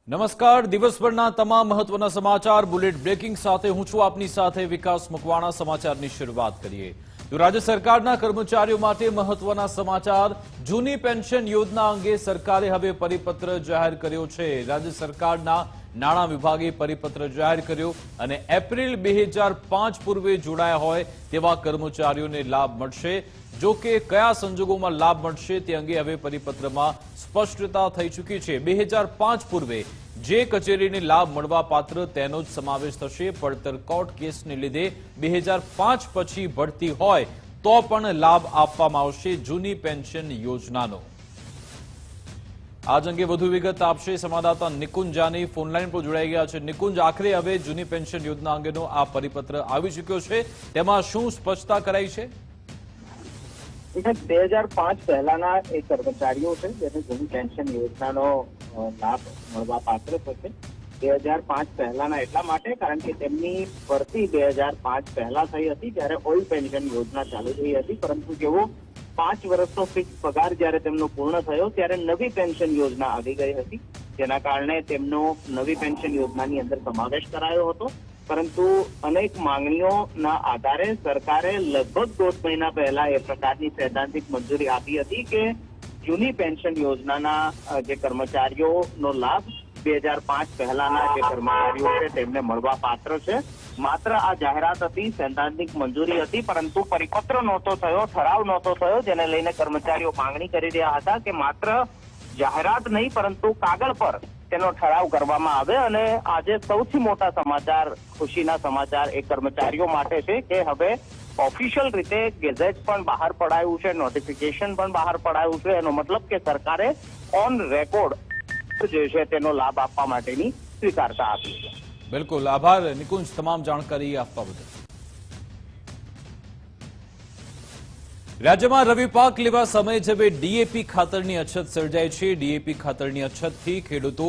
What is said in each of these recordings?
નમસ્કાર. દિવસભરના તમામ મહત્વના સમાચાર બુલેટ બ્રેકિંગ સાથે હું છું આપની સાથે વિકાસ મકવાણા. સમાચારની શરૂઆત કરીએ તો રાજ્ય સરકારના કર્મચારીઓ માટે મહત્વના સમાચાર. જૂની પેન્શન યોજના અંગે સરકારે હવે પરિપત્ર જાહેર કર્યો છે. રાજ્ય સરકારના નાણાં વિભાગે પરિપત્ર જાહેર કર્યો અને એપ્રિલ 2005 પૂર્વે જોડાયા હોય તેવા કર્મચારીઓને લાભ મળશે. જો કે કયા સંજોગોમાં લાભ મળશે તે અંગે હવે પરિપત્રમાં સ્પષ્ટતા થઈ ચૂકી છે. 2005 પૂર્વે જે કચેરીને લાભ મળવા પાત્ર તેનો જ સમાવેશ થશે. પડતર કોર્ટ કેસને લીધે 2005 પછી ભરતી હોય તો પણ લાભ આપવામાં આવશે જૂની પેન્શન યોજનાનો. આજ અંગે વધુ વિગત આપશે સંવાદદાતા નિકુંજ જાની ફોનલાઈન પર જોડાઈ ગયા છે. નિકુંજ, આખરે હવે જૂની પેન્શન યોજના અંગેનો આ પરિપત્ર આવી ચૂક્યો છે, તેમાં શું સ્પષ્ટતા કરાઈ છે? 2005 પહેલાના એ કર્મચારીઓ છે જેને જૂની પેન્શન યોજનાનો લાભ મળવા પાત્ર થશે. 2005 પહેલાના એટલા માટે કારણ કે તેમની ભરતી 2005 પહેલા થઈ હતી જ્યારે ઓલ્ડ પેન્શન યોજના ચાલુ થઈ હતી, પરંતુ જેવો 5 વર્ષનો ફિક્સ પગાર જ્યારે તેમનો પૂર્ણ થયો ત્યારે નવી પેન્શન યોજના આવી ગઈ હતી, જેના કારણે તેમનો નવી પેન્શન યોજનાની અંદર સમાવેશ કરાયો હતો. પરંતુ અનેક માંગણીઓના આધારે સરકારે લગભગ 1.5 મહિના પહેલા એ પ્રકારની સૈદ્ધાંતિક મંજૂરી આપી હતી કે જૂની પેન્શન યોજનાના જે કર્મચારીઓનો લાભ 2005 પહેલાના જે કર્મચારીઓ છે તેમને મળવા પાત્ર છે. માત્ર આ જાહેરાત હતી, સૈદ્ધાંતિક મંજૂરી હતી, પરંતુ પરિપત્ર નહોતો થયો, ઠરાવ નહોતો થયો, જેને લઈને કર્મચારીઓ માંગણી કરી રહ્યા હતા કે માત્ર જાહેરાત નહીં પરંતુ કાગળ પર તેનો ઠરાવ કરવામાં આવે. અને આજે સૌથી મોટા સમાચાર, ખુશીના સમાચાર એ કર્મચારીઓ માટે છે કે હવે ઓફિશિયલ રીતે ગેઝેટ પણ બહાર પડાયું છે, નોટિફિકેશન પણ બહાર પડાયું છે. એનો મતલબ કે સરકારે ઓન રેકોર્ડ જે છે તેનો લાભ આપવા માટેની સ્વીકારતા આપી છે. બિલકુલ, આભાર નિકુંજ તમામ જાણકારી આપવા બદલ. રાજ્યમાં રવિ પાક લેવા સમયે જ હવે ડીએપી ખાતરની અછત સર્જાઈ છે. ડીએપી ખાતરની અછતથી ખેડૂતો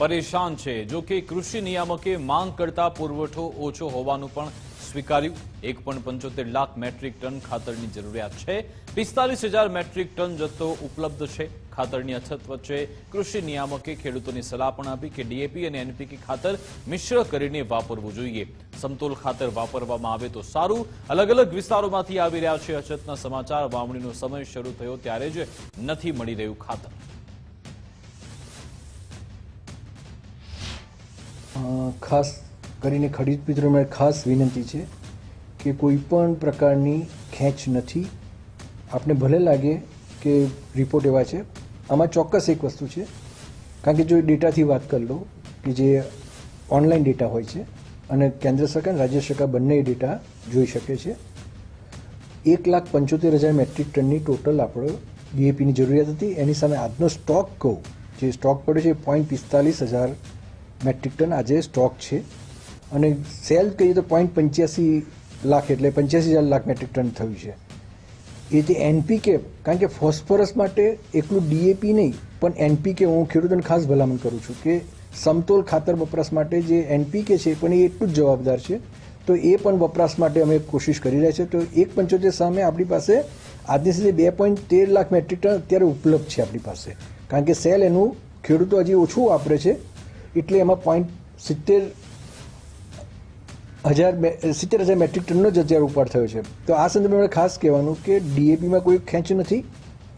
પરેશાન છે. જો કે કૃષિ નિયામકે માંગ કરતા પુરવઠો ઓછો હોવાનું પણ સ્વીકાર્યું. 1.75 લાખ મેટ્રિક ટન ખાતરની જરૂરિયાત છે. 45,000 મેટ્રિક ટન જથ્થો ઉપલબ્ધ છે. ખાતરની અછત વચ્ચે કૃષિ નિયામકે ખેડૂતોની સલાહ પણ આપી કે ડીએપી અને એનપીકે ખાતર મિશ્ર કરીને વાપરવું જોઈએ. સમતોલ ખાતર વાપરવામાં આવે તો સારું. અલગ અલગ વિસ્તારોમાંથી આવી રહ્યા છે અછતના સમાચાર. વાવણીનો સમય શરૂ થયો ત્યારે જ નથી મળી રહ્યું ખાતર. ખાસ કરીને ખરીદ મિત્રોને ખાસ વિનંતી છે કે કોઈ પણ પ્રકારની ખેંચ નથી. આપને ભલે લાગે કે રિપોર્ટ એવા છે, આમાં ચોક્કસ એક વસ્તુ છે, કારણ કે જો ડેટાથી વાત કરી લો કે જે ઓનલાઈન ડેટા હોય છે અને કેન્દ્ર સરકાર રાજ્ય સરકાર બંને ડેટા જોઈ શકે છે. 1,75,000 મેટ્રિક ટનની ટોટલ આપણે ડીએપીની જરૂરિયાત હતી. એની સામે આજનો સ્ટોક કહું, જે સ્ટોક પડ્યો છે 45,000 મેટ્રિક ટન આજે સ્ટોક છે. અને સેલ કહીએ તો 85 લાખ એટલે 85,000 લાખ મેટ્રિક ટન થયું છે. એ જે એનપીકે, કારણ કે ફોસ્ફરસ માટે એકલું ડીએપી નહીં પણ એનપીકે હું ખેડૂતોને ખાસ ભલામણ કરું છું કે સમતોલ ખાતર વપરાશ માટે જે એનપીકે છે પણ એ એટલું જ જવાબદાર છે. તો એ પણ વપરાશ માટે અમે કોશિશ કરી રહ્યા છીએ. તો 1.75 સામે આપણી પાસે આજની સુધી 2.13 લાખ મેટ્રિક ટન અત્યારે ઉપલબ્ધ છે આપણી પાસે, કારણ કે સેલ એનું ખેડૂતો હજી ઓછું વાપરે છે એટલે એમાં 70,000 મેટ્રિક ટનનો જ અત્યારે ઉપાડ થયો છે. તો આ સંદર્ભમાં ખાસ કહેવાનું કે ડીએપીમાં કોઈ ખેંચ નથી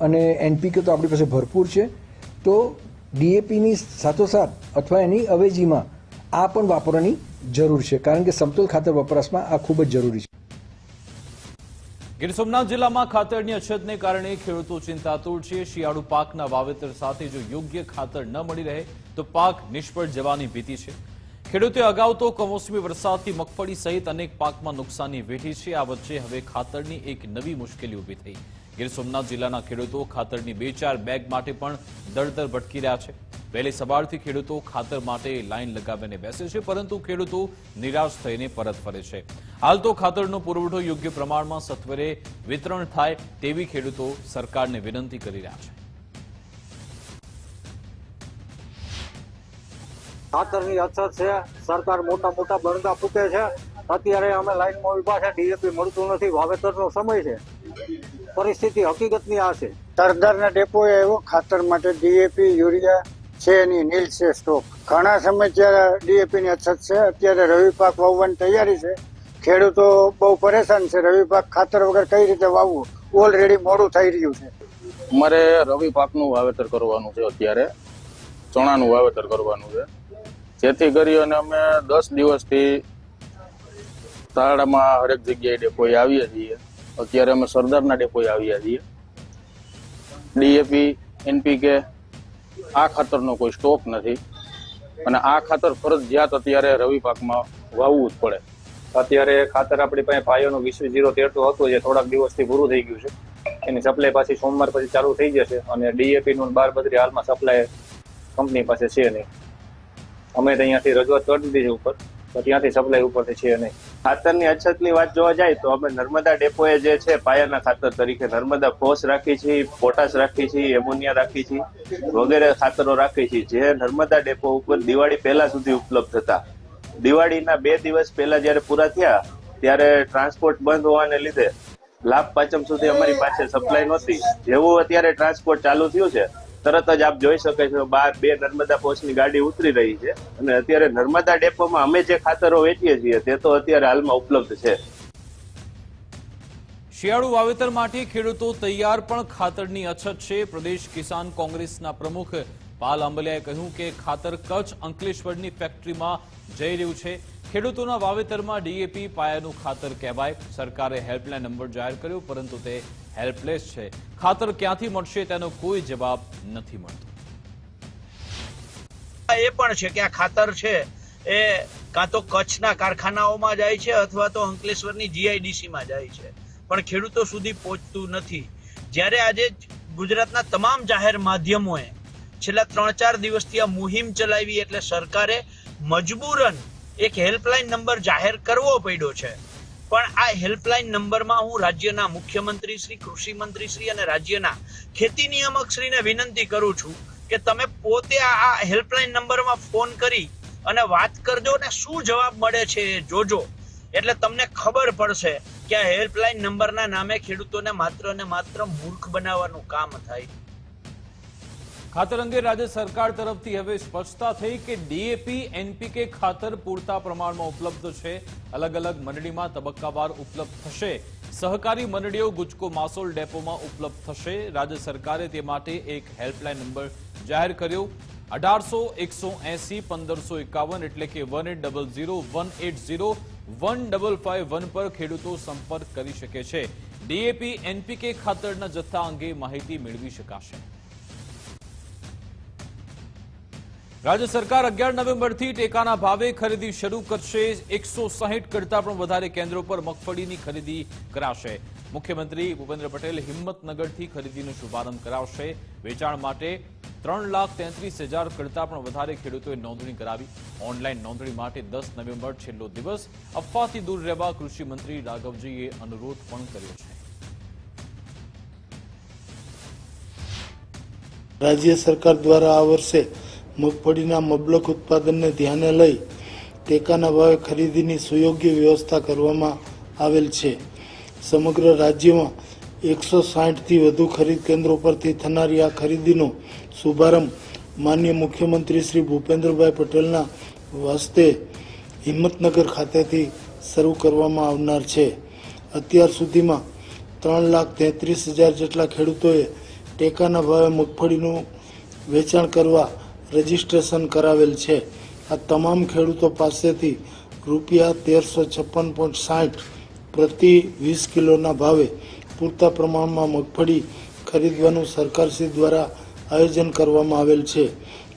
અને એનપીકે તો આપણી પાસે ભરપૂર છે. તો ડીએપીની સાથોસાથ અથવા એની અવેજીમાં આ પણ વાપરવાની જરૂર છે, કારણ કે સમતોલ ખાતર વપરાશમાં આ ખૂબ જ જરૂરી છે. ગીર સોમનાથ જિલ્લામાં ખાતરની અછતને કારણે ખેડૂતો ચિંતાતુર છે. શિયાળુ પાકના વાવેતર સાથે જો યોગ્ય ખાતર ન મળી રહે તો પાક નિષ્ફળ જવાની ભીતિ છે. ખેડૂતે અગાઉ તો કમોસમી વરસાદથી મગફળી સહિત અનેક પાકમાં નુકસાની વેઠી છે. આ વચ્ચે હવે ખાતરની એક નવી મુશ્કેલી ઊભી થઈ. ગીર સોમનાથ જિલ્લાના ખેડૂતો ખાતરની 2-4 બેગ માટે પણ દળદળ ભટકી રહ્યા છે. વહેલી સવારથી ખેડૂતો ખાતર માટે લાઈન લગાવીને બેસે છે, પરંતુ ખેડૂતો નિરાશ થઈને પરત ફરે છે. હાલ તો ખાતરનો પુરવઠો યોગ્ય પ્રમાણમાં સત્વરે વિતરણ થાય તેવી ખેડૂતો સરકારને વિનંતી કરી રહ્યા છે. ખાતરની અછત છે. સરકાર મોટા બરંગા ફૂટે છે. અત્યારે અમે લાઈનમાં ઉભા છે, ડીએપી મળતું નથી, વાવેતરનો સમય છે. પરિસ્થિતિ હકીકતની આ છે. તરદારના ડેપોએ આવ્યો ખાતર માટે ડીએપી, યુરિયા છે નહીં, નીલ છે સ્ટોક. ઘણા સમય ડીએપી ની અછત છે. અત્યારે રવિ પાક વાવવાની તૈયારી છે. ખેડૂતો બહુ પરેશાન છે. રવિ પાક ખાતર વગર કઈ રીતે વાવવું, ઓલરેડી મોડું થઈ રહ્યું છે. અમારે રવિ પાકનું વાવેતર કરવાનું છે. અત્યારે ચણાનું વાવેતર કરવાનું છે, જેથી કરી અને અમે 10 દિવસથી તાળામાં હરેક જગ્યાએ ડેપોએ આવીએ છીએ. અત્યારે અમે સરદારના ડેપોએ આવ્યા છીએ. ડીએપી, એનપીકે આ ખાતરનો કોઈ સ્ટોક નથી અને આ ખાતર ફરજિયાત અત્યારે રવિ પાકમાં વાવવું જ પડે. અત્યારે ખાતર આપણી પાસે પાયોનું 20-0-13 હતું, જે થોડાક દિવસથી પૂરું થઈ ગયું છે. એની સપ્લાય પાછી સોમવાર પછી ચાલુ થઈ જશે અને ડીએપી નું 12-32 હાલમાં સપ્લાય કંપની પાસે છે નહીં. અમે તો અહીંયાથી રજૂઆત કરી દીધી છે ઉપર, તો ત્યાંથી સપ્લાય ઉપરથી છે નહીં. ખાતરની અછતની વાત જોવા જાય તો અમે નર્મદા ડેપોએ જે છે પાયાના ખાતર તરીકે નર્મદા ફોસ રાખી છે, પોટાશ રાખી છે, એમોનિયા રાખી છે, વગેરે ખાતરો રાખી છે, જે નર્મદા ડેપો ઉપર દિવાળી પહેલા સુધી ઉપલબ્ધ હતા. દિવાળીના 2 દિવસ પહેલા જયારે પૂરા થયા ત્યારે ટ્રાન્સપોર્ટ બંધ હોવાને લીધે લાભ પાંચમ સુધી અમારી પાસે સપ્લાય નહોતી. જેવું અત્યારે ટ્રાન્સપોર્ટ ચાલુ થયું છે તરત જ આપ જોઈ શકો છો બહાર 2 નર્મદા પોસ્ટની ગાડી ઉતરી રહી છે અને અત્યારે નર્મદા ડેપોમાં અમે જે ખાતરો વેચીએ છીએ તે તો અત્યારે હાલમાં ઉપલબ્ધ છે. શિયાળુ વાવેતર માટે ખેડૂતો તૈયાર, પણ ખાતરની અછત છે. પ્રદેશ કિસાન કોંગ્રેસના પ્રમુખ પાલ આંબલિયાએ કહ્યું કે ખાતર કચ્છ અંકલેશ્વરની ફેક્ટરીમાં જઈ રહ્યું છે. ખેડૂતોના વાવેતરમાં ડીએપી પાયાનું ખાતર કહેવાય. સરકારે હેલ્પલાઇન નંબર જાહેર કર્યો, પરંતુ તે હેલ્પલેસ છે. ખાતર ક્યાંથી મળશે તેનો કોઈ જવાબ નથી મળતો. એ પણ છે કે આ ખાતર છે એ કાં તો કચ્છના કારખાનાઓમાં જાય છે અથવા તો અંકલેશ્વરની જીઆઈડીસીમાં જાય છે, પણ ખેડૂતો સુધી પહોંચતું નથી. જ્યારે આજે ગુજરાતના તમામ જાહેર માધ્યમોએ છેલ્લા 3-4 દિવસથી આ મુહિમ ચલાવી એટલે સરકારે મજબૂરન એક હેલ્પલાઇન નંબર જાહેર કરવો પડ્યો છે. પણ આ હેલ્પલાઇન નંબરમાં હું રાજ્યના મુખ્યમંત્રી શ્રી, કૃષિ મંત્રી શ્રી અને રાજ્યના ખેતી નિયામક શ્રીને વિનંતી કરું છું કે તમે પોતે આ હેલ્પલાઇન નંબરમાં ફોન કરી અને વાત કરજો ને શું જવાબ મળે છે એ જોજો, એટલે તમને ખબર પડશે કે આ હેલ્પલાઇન નંબરના નામે ખેડૂતોને માત્ર ને માત્ર મૂર્ખ બનાવવાનું કામ થાય. ખાતર અંગે રાજ્ય સરકાર તરફથી હવે સ્પષ્ટતા થઈ કે ડીએપી, એનપીકે ખાતર પૂરતા પ્રમાણમાં ઉપલબ્ધ છે. અલગ અલગ મંડળીમાં તબક્કાવાર ઉપલબ્ધ થશે. સહકારી મંડળીઓ ગુજકો માસોલ ડેપોમાં ઉપલબ્ધ થશે. રાજ્ય સરકારે તે માટે એક હેલ્પલાઇન નંબર જાહેર કર્યો. 1800-180-1551 એટલે કે 1800-180-1551 પર ખેડૂતો સંપર્ક કરી શકે છે. ડીએપી, એનપીકે ખાતરના જથ્થા અંગે માહિતી મેળવી શકાશે. રાજ્ય સરકાર 11 નવેમ્બરથી ટેકાના ભાવે ખરીદી શરૂ કરશે. 160 કરતા પણ વધારે કેન્દ્રો પર મગફળીની ખરીદી કરાશે. મુખ્યમંત્રી ભૂપેન્દ્ર પટેલ હિંમતનગરથી ખરીદીનો શુભારંભ કરાવશે. વેચાણ માટે 3,33,000 કરતા પણ વધારે ખેડૂતોએ નોંધણી કરાવી. ઓનલાઈન નોંધણી માટે 10 નવેમ્બર છેલ્લો દિવસ. અફવાથી દૂર રહેવા કૃષિ મંત્રી રાઘવજીએ અનુરોધ પણ કર્યો છે. રાજ્ય સરકાર દ્વારા આ વર્ષે મગફળીના મબલક ઉત્પાદનને ધ્યાને લઈ ટેકાના ભાવે ખરીદીની સુયોગ્ય વ્યવસ્થા કરવામાં આવેલ છે. સમગ્ર રાજ્યમાં 160થી વધુ ખરીદ કેન્દ્રો પરથી થનારી આ ખરીદીનો શુભારંભ માનનીય મુખ્યમંત્રી શ્રી ભૂપેન્દ્રભાઈ પટેલના હસ્તે હિંમતનગર ખાતેથી શરૂ કરવામાં આવનાર છે. અત્યાર સુધીમાં 3,33,000 જેટલા ખેડૂતોએ ટેકાના ભાવે મગફળીનું વેચાણ કરવા રજીસ્ટ્રેશન કરાવેલ છે. આ તમામ ખેડૂતો પાસેથી રૂપિયા 1356.60 પ્રતિ 20 કિલોના ભાવે પૂરતા પ્રમાણમાં મગફળી ખરીદવાનું સરકારશ્રી દ્વારા આયોજન કરવામાં આવેલ છે.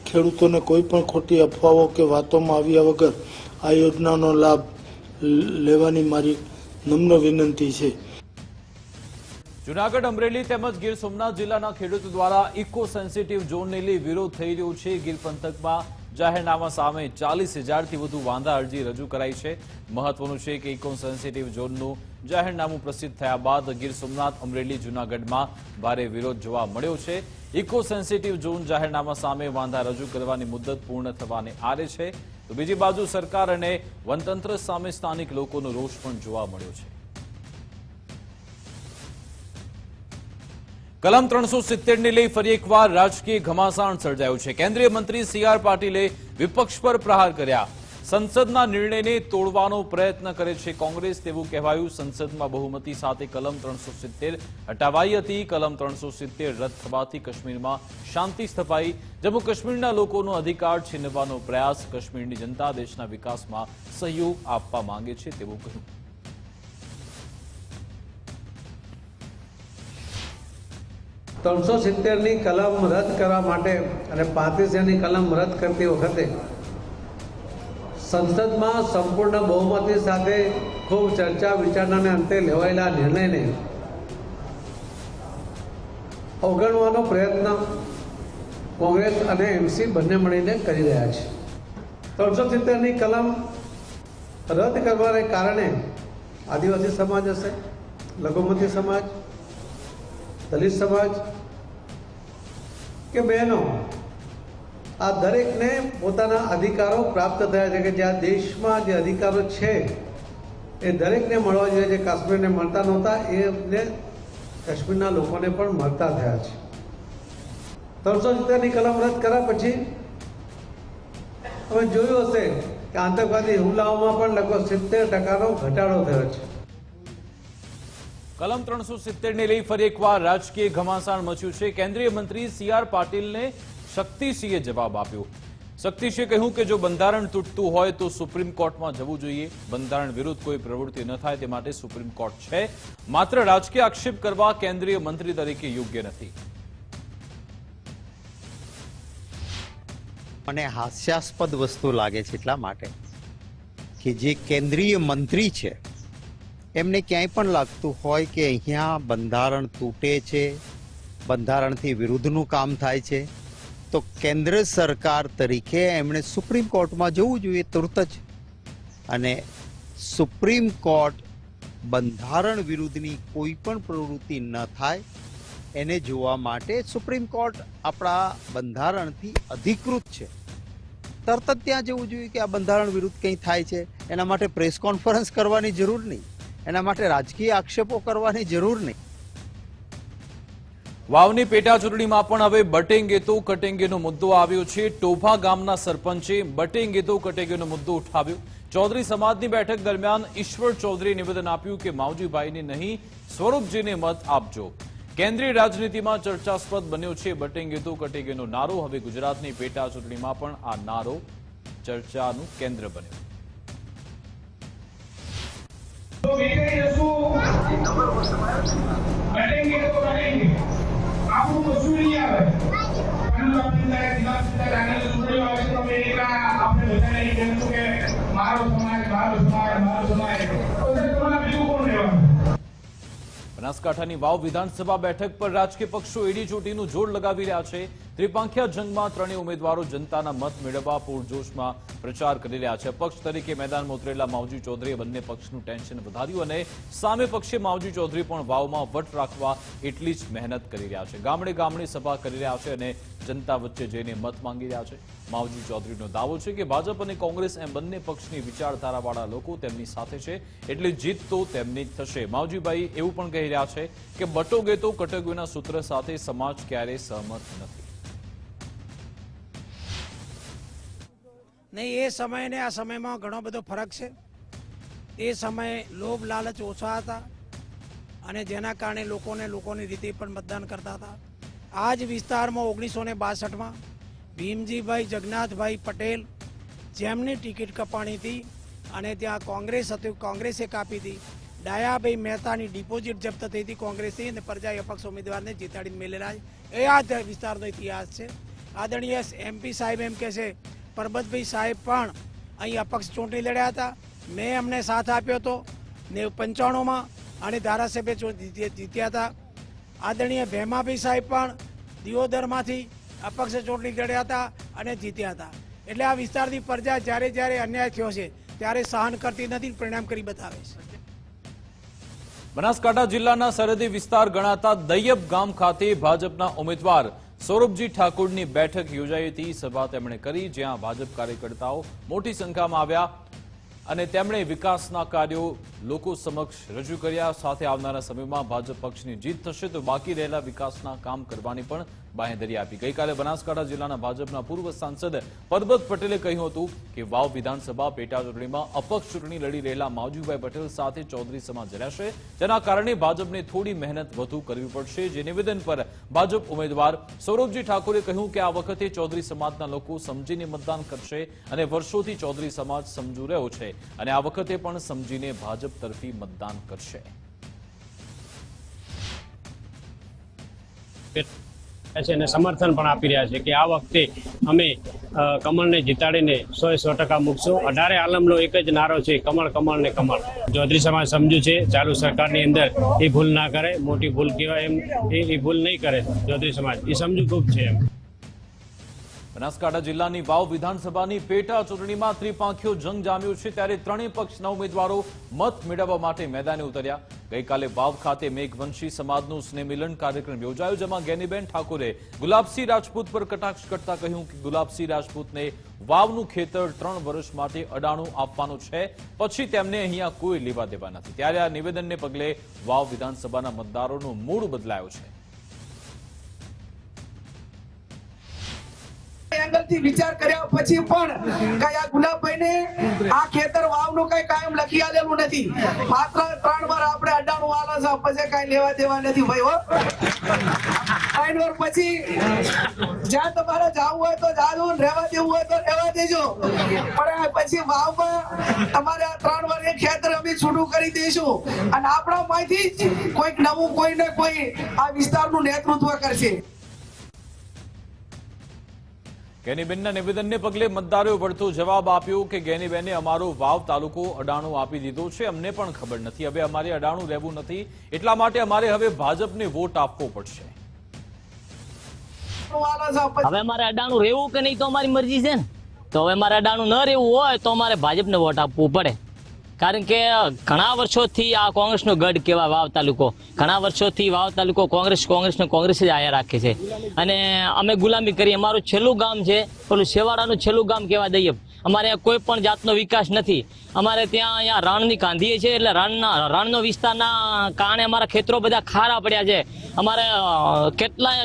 ખેડૂતોને કોઈ પણ ખોટી અફવાઓ કે વાતોમાં આવ્યા વગર આ યોજનાનો લાભ લેવાની મારી નમ્ર વિનંતી છે. જૂનાગઢ, અમરેલી તેમજ ગીર સોમનાથ જિલ્લાના ખેડૂતો દ્વારા ઇકો સેન્સિટિવ ઝોનને લઈ વિરોધ થઈ રહ્યો છે. ગીર પંથકમાં જાહેરનામા સામે 40,000થી વધુ વાંધા અરજી રજૂ કરાઈ છે. મહત્વનું છે કે ઇકો સેન્સિટિવ ઝોનનું જાહેરનામું પ્રસિદ્ધ થયા બાદ ગીર સોમનાથ, અમરેલી, જૂનાગઢમાં ભારે વિરોધ જોવા મળ્યો છે. ઇકો સેન્સિટિવ ઝોન જાહેરનામા સામે વાંધા રજૂ કરવાની મુદત પૂર્ણ થવાને આરે છે, તો બીજી બાજુ સરકાર અને વનતંત્ર સામે સ્થાનિક લોકોનો રોષ પણ જોવા મળ્યો છે. કલમ 370 ને લઈ ફરી એકવાર રાજકીય ઘમાસાણ સર્જાયું છે. કેન્દ્રીય મંત્રી CR પાટીલે વિપક્ષ પર પ્રહાર કર્યા. સંસદના નિર્ણયને તોડવાનો પ્રયત્ન કરે છે કોંગ્રેસ તેવું કહેવાયું. સંસદમાં બહુમતી સાથે કલમ 370 હટાવાઈ હતી. કલમ 370 રદ થવાથી કાશ્મીરમાં શાંતિ સ્થપાઈ. જમ્મુ કાશ્મીરના લોકોનો અધિકાર છીનવવાનો પ્રયાસ. કાશ્મીરની જનતા દેશના વિકાસમાં સહયોગ આપવા માંગે છે તેવું કહ્યું. ત્રણસો સિત્તેરની કલમ રદ કરવા માટે અને 35 કલમ રદ કરતી વખતે સંસદમાં સંપૂર્ણ બહુમતી સાથે ખૂબ ચર્ચા વિચારણાને અંતે લેવાયેલા નિર્ણયને અવગણવાનો પ્રયત્ન કોંગ્રેસ અને MC બંને મળીને કરી રહ્યા છે. 370ની કલમ રદ કરવાને કારણે આદિવાસી સમાજ હશે, લઘુમતી સમાજ, દલિત સમાજ કે બહેનો, આ દરેકને પોતાના અધિકારો પ્રાપ્ત થયા છે કે જે આ દેશમાં જે અધિકારો છે એ દરેકને મળવા જોઈએ. જે કાશ્મીરને મળતા નહોતા એને કાશ્મીરના લોકોને પણ મળતા થયા છે. 370ની કલમ રદ કર્યા પછી અમે જોયું હશે કે આતંકવાદી હુમલાઓમાં પણ લગભગ 70% ઘટાડો થયો છે. કલમ 370 ને લઈ ફરી એકવાર રાજકીય ઘમાસાણ મચ્યું છે. કેન્દ્રીય મંત્રી CR પાટીલને શક્તિસિંહે જવાબ આપ્યો. શક્તિસિંહે કહ્યું કે જો બંધારણ તૂટતું હોય તો સુપ્રીમ કોર્ટમાં જવું જોઈએ. બંધારણ વિરુદ્ધ કોઈ પ્રવૃત્તિ ન થાય તે માટે સુપ્રીમ કોર્ટ છે. માત્ર રાજકીય આક્ષેપ કરવા કેન્દ્રીય મંત્રી તરીકે યોગ્ય નથી. મને હાસ્યાસ્પદ વસ્તુ લાગે છે એટલા માટે કે જે કેન્દ્રીય મંત્રી છે એમને ક્યાંય પણ લાગતું હોય કે અહીંયા બંધારણ તૂટે છે, બંધારણથી વિરુદ્ધનું કામ થાય છે, તો કેન્દ્ર સરકાર તરીકે એમણે સુપ્રીમ કોર્ટમાં જવું જોઈએ તુરત જ. અને સુપ્રીમ કોર્ટ બંધારણ વિરુદ્ધની કોઈ પણ પ્રવૃત્તિ ન થાય એને જોવા માટે સુપ્રીમ કોર્ટ આપણા બંધારણથી અધિકૃત છે. તરત જ ત્યાં જવું જોઈએ કે આ બંધારણ વિરુદ્ધ કંઈ થાય છે. એના માટે પ્રેસ કોન્ફરન્સ કરવાની જરૂર નહીં, એના માટે રાજકીય આક્ષેપો કરવાની જરૂર નહીં. વાવની પેટા ચૂંટણીમાં પણ હવે બટેંગે તો કટેંગેનો મુદ્દો આવ્યો છે. ટોભા ગામના સરપંચે બટેંગે તો કટેંગેનો મુદ્દો ઉઠાવ્યો. ચૌધરી સમાજની બેઠક દરમિયાન ઈશ્વર ચૌધરીએ નિવેદન આપ્યું કે માવજીભાઈને નહીં સ્વરૂપજીને મત આપજો. કેન્દ્રીય રાજનીતિમાં ચર્ચાસ્પદ બન્યો છે બટેંગે તો કટેંગેનો નારો. હવે ગુજરાતની પેટા ચૂંટણીમાં પણ આ નારો ચર્ચાનું કેન્દ્ર બન્યો. બનાસકાંઠાની વાવ વિધાનસભા બેઠક પર રાજકીય પક્ષો એડી ચોટીનું જોર લગાવી રહ્યા છે. ત્રિપાંખિયા જંગમાં ત્રણેય ઉમેદવારો જનતાના મત મેળવવા પૂરજોશમાં પ્રચાર કરી રહ્યા છે. પક્ષ તરીકે મેદાનમાં ઉતરેલા માવજી ચૌધરીએ બંને પક્ષનું ટેન્શન વધાર્યું અને સામે પક્ષે માવજી ચૌધરી પણ વાવમાં વટ રાખવા એટલી જ મહેનત કરી રહ્યા છે. ગામડે ગામડે સભા કરી રહ્યા છે અને જનતા વચ્ચે જઈને મત માંગી રહ્યા છે. માવજી ચૌધરીનો દાવો છે કે ભાજપ અને કોંગ્રેસ એમ બંને પક્ષની વિચારધારાવાળા લોકો તેમની સાથે છે એટલે જીત તો તેમની જ થશે. માવજીભાઈ એવું પણ કહી રહ્યા છે કે બટોગે તો કટોગેના સૂત્ર સાથે સમાજ ક્યારેય સહમત નથી. નહીં, એ સમય ને આ સમયમાં ઘણો બધો ફરક છે. એ સમયે લોભ લાલચ ઓછા હતા અને જેના કારણે લોકોની રીતે પણ મતદાન કરતા હતા. આ જ વિસ્તારમાં 1962માં ભીમજીભાઈ જગન્નાથભાઈ પટેલ જેમની ટિકિટ કપાણી હતી અને ત્યાં કોંગ્રેસ હતું, કોંગ્રેસે કાપી હતી. ડાયાભાઈ મહેતાની ડિપોઝિટ જપ્ત થઈ હતી કોંગ્રેસની અને પ્રજાએ અપક્ષ ઉમેદવારને જીતાડીને મેળેલા. એ આ વિસ્તારનો ઇતિહાસ છે. આદરણીય MP સાહેબ એમ કહે છે પરબતભાઈ સાહેબ પણ અહીં અપક્ષ ચૂંટણી લડ્યા હતા. મેં અમને સાથ આપ્યો હતો 95માં અને ધારાસભ્ય જીત્યા હતા. આદરણીય ભેમાભાઈ સાહેબ પણ દિયોદરમાંથી અપક્ષ ચૂંટણી લડ્યા હતા અને જીત્યા હતા. એટલે આ વિસ્તારની પ્રજા જ્યારે જ્યારે અન્યાય થયો છે ત્યારે સહન કરતી નથી, પરિણામ કરી બતાવે છે. બનાસકાંઠા જિલ્લાના સરહદી વિસ્તાર ગણાતા દૈયબ ગામ ખાતે ભાજપના ઉમેદવાર સૌરભજી ઠાકોરની બેઠક યોજાઈ હતી. સભા તેમણે કરી જ્યાં ભાજપ કાર્યકર્તાઓ મોટી સંખ્યામાં આવ્યા. અને તેમણે વિકાસના કાર્યો લોકો સમક્ષ રજૂ કર્યા. સાથે આવનારા સમયમાં ભાજપ પક્ષની જીત થશે તો બાકી રહેલા વિકાસના કામ કરવાની પણ બાંહેધરી આપી. ગઈકાલે બનાસકાંઠા જિલ્લાના ભાજપના પૂર્વ સાંસદ પરબત પટેલે કહ્યું હતું કે વાવ વિધાનસભા પેટા ચૂંટણીમાં અપક્ષ ચૂંટણી લડી રહેલા માવજીભાઈ પટેલ સાથે ચૌધરી સમાજ રહેશે, જેના કારણે ભાજપને થોડી મહેનત વધુ કરવી પડશે. જે નિવેદન પર ભાજપ ઉમેદવાર સૌરભજી ઠાકોરે કહ્યું કે આ વખતે ચૌધરી સમાજના લોકો સમજીને મતદાન કરશે અને વર્ષોથી ચૌધરી સમાજ સમજુ રહ્યો છે અને આ વખતે પણ સમજીને ભાજપ તરફી મતદાન કરશે. અને સમર્થન પણ આપી રહ્યા છે કે આ વખતે અમે કમળને જીતાડીને 100% મૂકશું. 18 આલમનો એક જ નારો છે, કમળ કમળ ને કમળ. ચૌધરી સમાજ સમજુ છે ચાલુ સરકારની અંદર એ ભૂલ ના કરે, મોટી ભૂલ કહેવાય એમ એ ભૂલ નહીં કરે. ચૌધરી સમાજ એ સમજુ ખૂબ છે એમ. બનાસકાંઠા જિલ્લાની વાવ વિધાનસભાની પેટા ચૂંટણીમાં ત્રિપાંખીયો જંગ જામ્યો છે, ત્યારે ત્રણેય પક્ષના ઉમેદવારો મત મેળવવા માટે મેદાને ઉતર્યા. ગઈકાલે વાવ ખાતે મેઘવંશી સમાજનું સ્નેહમિલન કાર્યક્રમ યોજાયો, જેમાં ગેનીબેન ઠાકોરે ગુલાબસિંહ રાજપૂત પર કટાક્ષ કરતા કહ્યું કે ગુલાબસિંહ રાજપૂતને વાવનું ખેતર 3 વર્ષ માટે અડાણું આપવાનું છે, પછી તેમને અહીંયા કોઈ લેવા દેવા નથી. ત્યારે આ નિવેદનને પગલે વાવ વિધાનસભાના મતદારોનો મૂડ બદલાયો છે. એંગલથી વિચાર કર્યા પછી પણ કઈ આ ગુલાબભાઈને આ ખેતર વાવનું કઈ કાયમ લખી આલેલું નથી. માત્ર 3 વાર આપણે અડાણું આલે છે, પછી કઈ લેવા દેવા નથી ભાઈ હો. 3 વાર પછી જ્યાં તમારે જવું હોય તો જાજો, રહેવા દેવું હોય તો રહેવા દેજો, પણ પછી વાવમાં તમારે આ 3 વાર એ ખેતર અમે છૂટું કરી દઈશું અને આપણા માંથી જ કોઈક નવું કોઈને કોઈ આ વિસ્તારનું નેતૃત્વ કરશે. ગેનીબેનના નિવેદનને પગલે મતદારોએ વળતો જવાબ આપ્યો કે ગેનીબેને અમારો વાવ તાલુકો અડાણું આપી દીધો છે, અમને પણ ખબર નથી, હવે અમારે અડાણું રહેવું નથી, એટલા માટે અમારે હવે ભાજપને વોટ આપવો પડશે. હવે મારે અડાણું રહેવું કે નહીં તો અમારી મરજી છે ને. તો હવે મારે અડાણું ન રહેવું હોય તો અમારે ભાજપને વોટ આપવું પડે. કારણ કે ઘણા વર્ષોથી આ કોંગ્રેસનો ગઢ કહેવાય વાવ તાલુકો. ઘણા વર્ષોથી વાવ તાલુકો કોંગ્રેસ જ આયા રાખે છે અને અમે ગુલામી કરી. અમારું છેલ્લું ગામ છે પેલું છેવાડાનું છેલ્લું ગામ કહેવા દઈએ. અમારે કોઈ પણ જાતનો વિકાસ નથી. અમારે ત્યાં અહીંયા રણની કાંધીએ છે, એટલે રણનો વિસ્તારના કારણે અમારા ખેતરો બધા ખારા પડ્યા છે. અમારે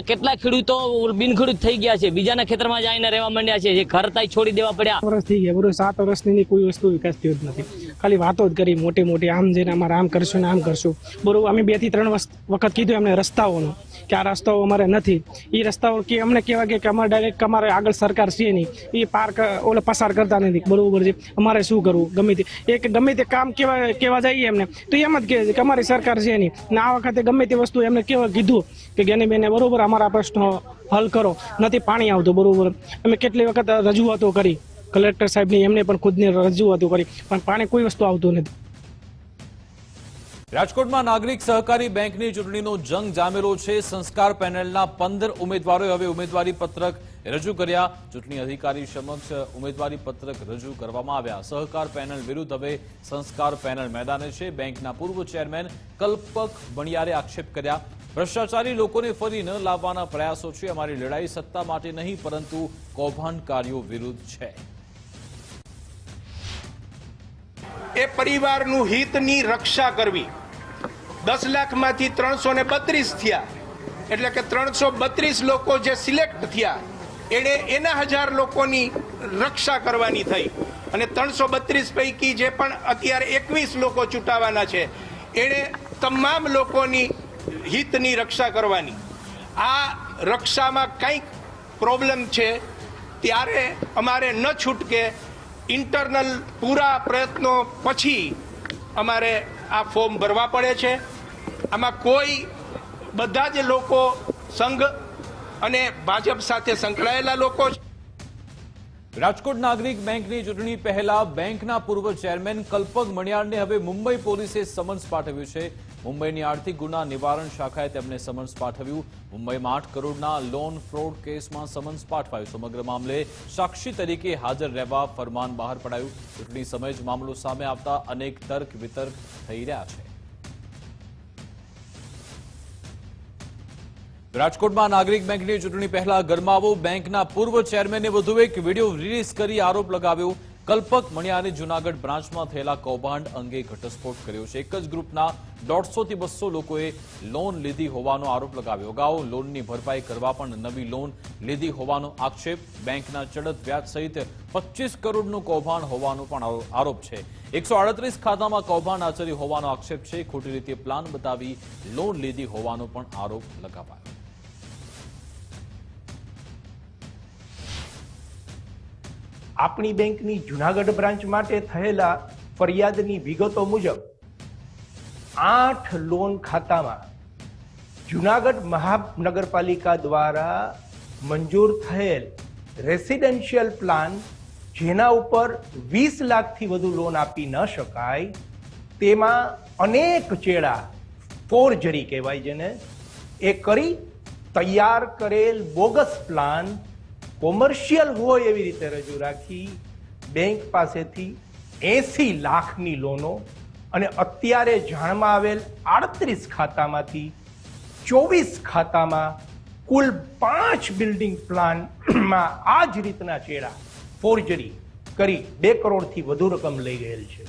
કેટલા ખેડૂતો બિનખેડૂત થઈ ગયા છે, બીજાના ખેતરમાં જઈને રહેવા માંડ્યા છે, જે ઘર તાઈ છોડી દેવા પડ્યા. વર્ષ થઈ ગયા, બરોબર 7 વર્ષની કોઈ વસ્તુ વિકાસ થયો જ નથી. ખાલી વાતો જ કરી મોટી મોટી, આમ જઈને અમારે આમ કરશું ને આમ કરશું. બરોબર અમે 2 થી 3 વખત કીધું એમને રસ્તાઓનું કે આ રસ્તાઓ અમારે નથી. એ રસ્તાઓ કે અમને કહેવા કે અમારે ડાયરેક્ટ અમારે આગળ સરકાર છે નહીં, એ પસાર કરતા નથી. બરોબર છે, અમારે શું કરવું? ગમે તે કામ કેવા જઈએ એમને તો એમ જ કહે છે કે અમારી સરકાર છે નહીં. ને આ વખતે ગમે તે વસ્તુ એમને કીધું કે ગેનીબેને બરોબર અમારા પ્રશ્નો હલ કરો, નથી પાણી આવતું. બરોબર અમે કેટલી વખત રજૂઆતો કરી કલેક્ટર સાહેબની, એમને પણ ખુદની રજૂઆતો કરી, પણ પાણી કોઈ વસ્તુ આવતું નથી. રાજકોટમાં નાગરિક સહકારી બેંકની ચૂંટણીનો જંગ જામેલો છે. સંસ્કાર પેનલના 15 ઉમેદવારોએ હવે ઉમેદવારી પત્રક રજૂ કર્યા. ચૂંટણી અધિકારી સમક્ષ ઉમેદવારી પત્રક રજૂ કરવામાં આવ્યા. સહકાર પેનલ વિરુદ્ધ હવે સંસ્કાર પેનલ મેદાને છે. બેંકના પૂર્વ ચેરમેન કલ્પક બણિયારે આક્ષેપ કર્યા, ભ્રષ્ટાચારી લોકોને ફરી ન લાવવાના પ્રયાસો છે. અમારી લડાઈ સત્તા માટે નહીં પરંતુ કૌભાંડકારીઓ વિરુદ્ધ છે. એ પરિવારનું હિતની રક્ષા કરવી. 10 લાખમાંથી 332 થયા, એટલે કે 332 લોકો જે સિલેક્ટ થયા એના 1000 લોકોની રક્ષા કરવાની થઈ અને 332 પૈકી જે પણ અત્યારે 21 લોકો ચૂંટાવાના છે એણે તમામ લોકોની હિતની રક્ષા કરવાની. આ રક્ષામાં કંઈક પ્રોબ્લેમ છે ત્યારે અમારે ન છૂટકે ઇન્ટરનલ પૂરા પ્રયત્નો પછી અમારે આ ફોર્મ ભરવા પડે છે. આમાં કોઈ બધા જ લોકો સંઘ અને ભાજપ સાથે સંકળાયેલા લોકો છે. રાજકોટ નાગરિક બેંકની ચૂંટણી પહેલા બેંકના પૂર્વ ચેરમેન કલ્પક મણિયારને હવે મુંબઈ પોલીસે સમન્સ પાઠવ્યું છે. મુંબઈની આર્થિક ગુના નિવારણ શાખાએ તેમને સમન્સ પાઠવ્યું. મુંબઈમાં 8 કરોડના લોન ફ્રોડ કેસમાં સમન્સ પાઠવાયું. સમગ્ર મામલે સાક્ષી તરીકે હાજર રહેવા ફરમાન બહાર પડાયું. ચૂંટણી સમયે જ મામલો સામે આવતા અનેક તર્ક વિતર્ક થઈ રહ્યા છે. રાજકોટમાં નાગરિક બેંકની ચૂંટણી પહેલા ગરમાવો. બેંકના પૂર્વ ચેરમેને વધુ એક વિડીયો રિલીઝ કરી આરોપ લગાવ્યો કલ્પક મણિયારે જૂનાગઢ બ્રાન્ચમાં થયેલા કૌભાંડ અંગે ઘટસ્ફોટ કર્યો છે. એક જ ગ્રુપના 150 થી 200 લોકોએ લોન લીધી હોવાનો આરોપ લગાવ્યો. અગાઉ લોનની ભરપાઈ કરવા પણ નવી લોન લીધી હોવાનો આક્ષેપ. બેંકના ચડત વ્યાજ સહિત 25 કરોડનું કૌભાંડ હોવાનો પણ આરોપ છે. 138 ખાતામાં કૌભાંડ આચર્યું હોવાનો આક્ષેપ છે. ખોટી રીતે પ્લાન બતાવી લોન લીધી હોવાનો પણ આરોપ લગાવાયો. આપણી બેંકની જુનાગઢ બ્રાન્ચ માટે થયેલા ફરિયાદની વિગતો મુજબ 8 લોન ખાતામાં જુનાગઢ મહાનગરપાલિકા દ્વારા મંજૂર થયેલ રેસિડેન્શિયલ પ્લાન જેના ઉપર 20 લાખથી વધુ લોન આપી ન શકાય તેમાં અનેક ચેડા ફોર્જરી કહેવાય જેને એ કરી તૈયાર કરેલ બોગસ પ્લાન કોમર્શિયલ હોય એવી રીતે રજૂ રાખી બેંક પાસેથી 80 લાખની લોનો અને અત્યારે જાણમાં આવેલ 38 ખાતામાંથી 24 ખાતામાં કુલ 5 બિલ્ડિંગ પ્લાનમાં આ જ રીતના ચેડા ફોર્જરી કરી 2 કરોડથી વધુ રકમ લઈ ગયેલ છે.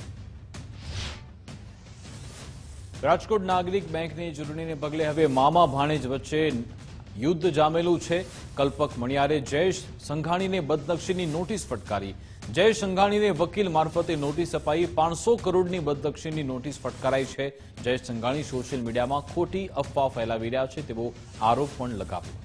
રાજકોટ નાગરિક બેંકની ચૂંટણીને પગલે હવે મામા ભાણેજ વચ્ચે યુદ્ધ જામેલું છે. કલ્પક મણિયારે જયેશ સંઘાણીને બદનક્ષીની નોટિસ ફટકારી. જયેશ સંઘાણીને વકીલ મારફતે નોટિસ અપાઈ. 500 કરોડની બદનક્ષીની નોટિસ ફટકારાઈ છે. જયેશ સંઘાણી સોશિયલ મીડિયામાં ખોટી અફવા ફેલાવી રહ્યા છે તેવો આરોપ પણ લગાવ્યો.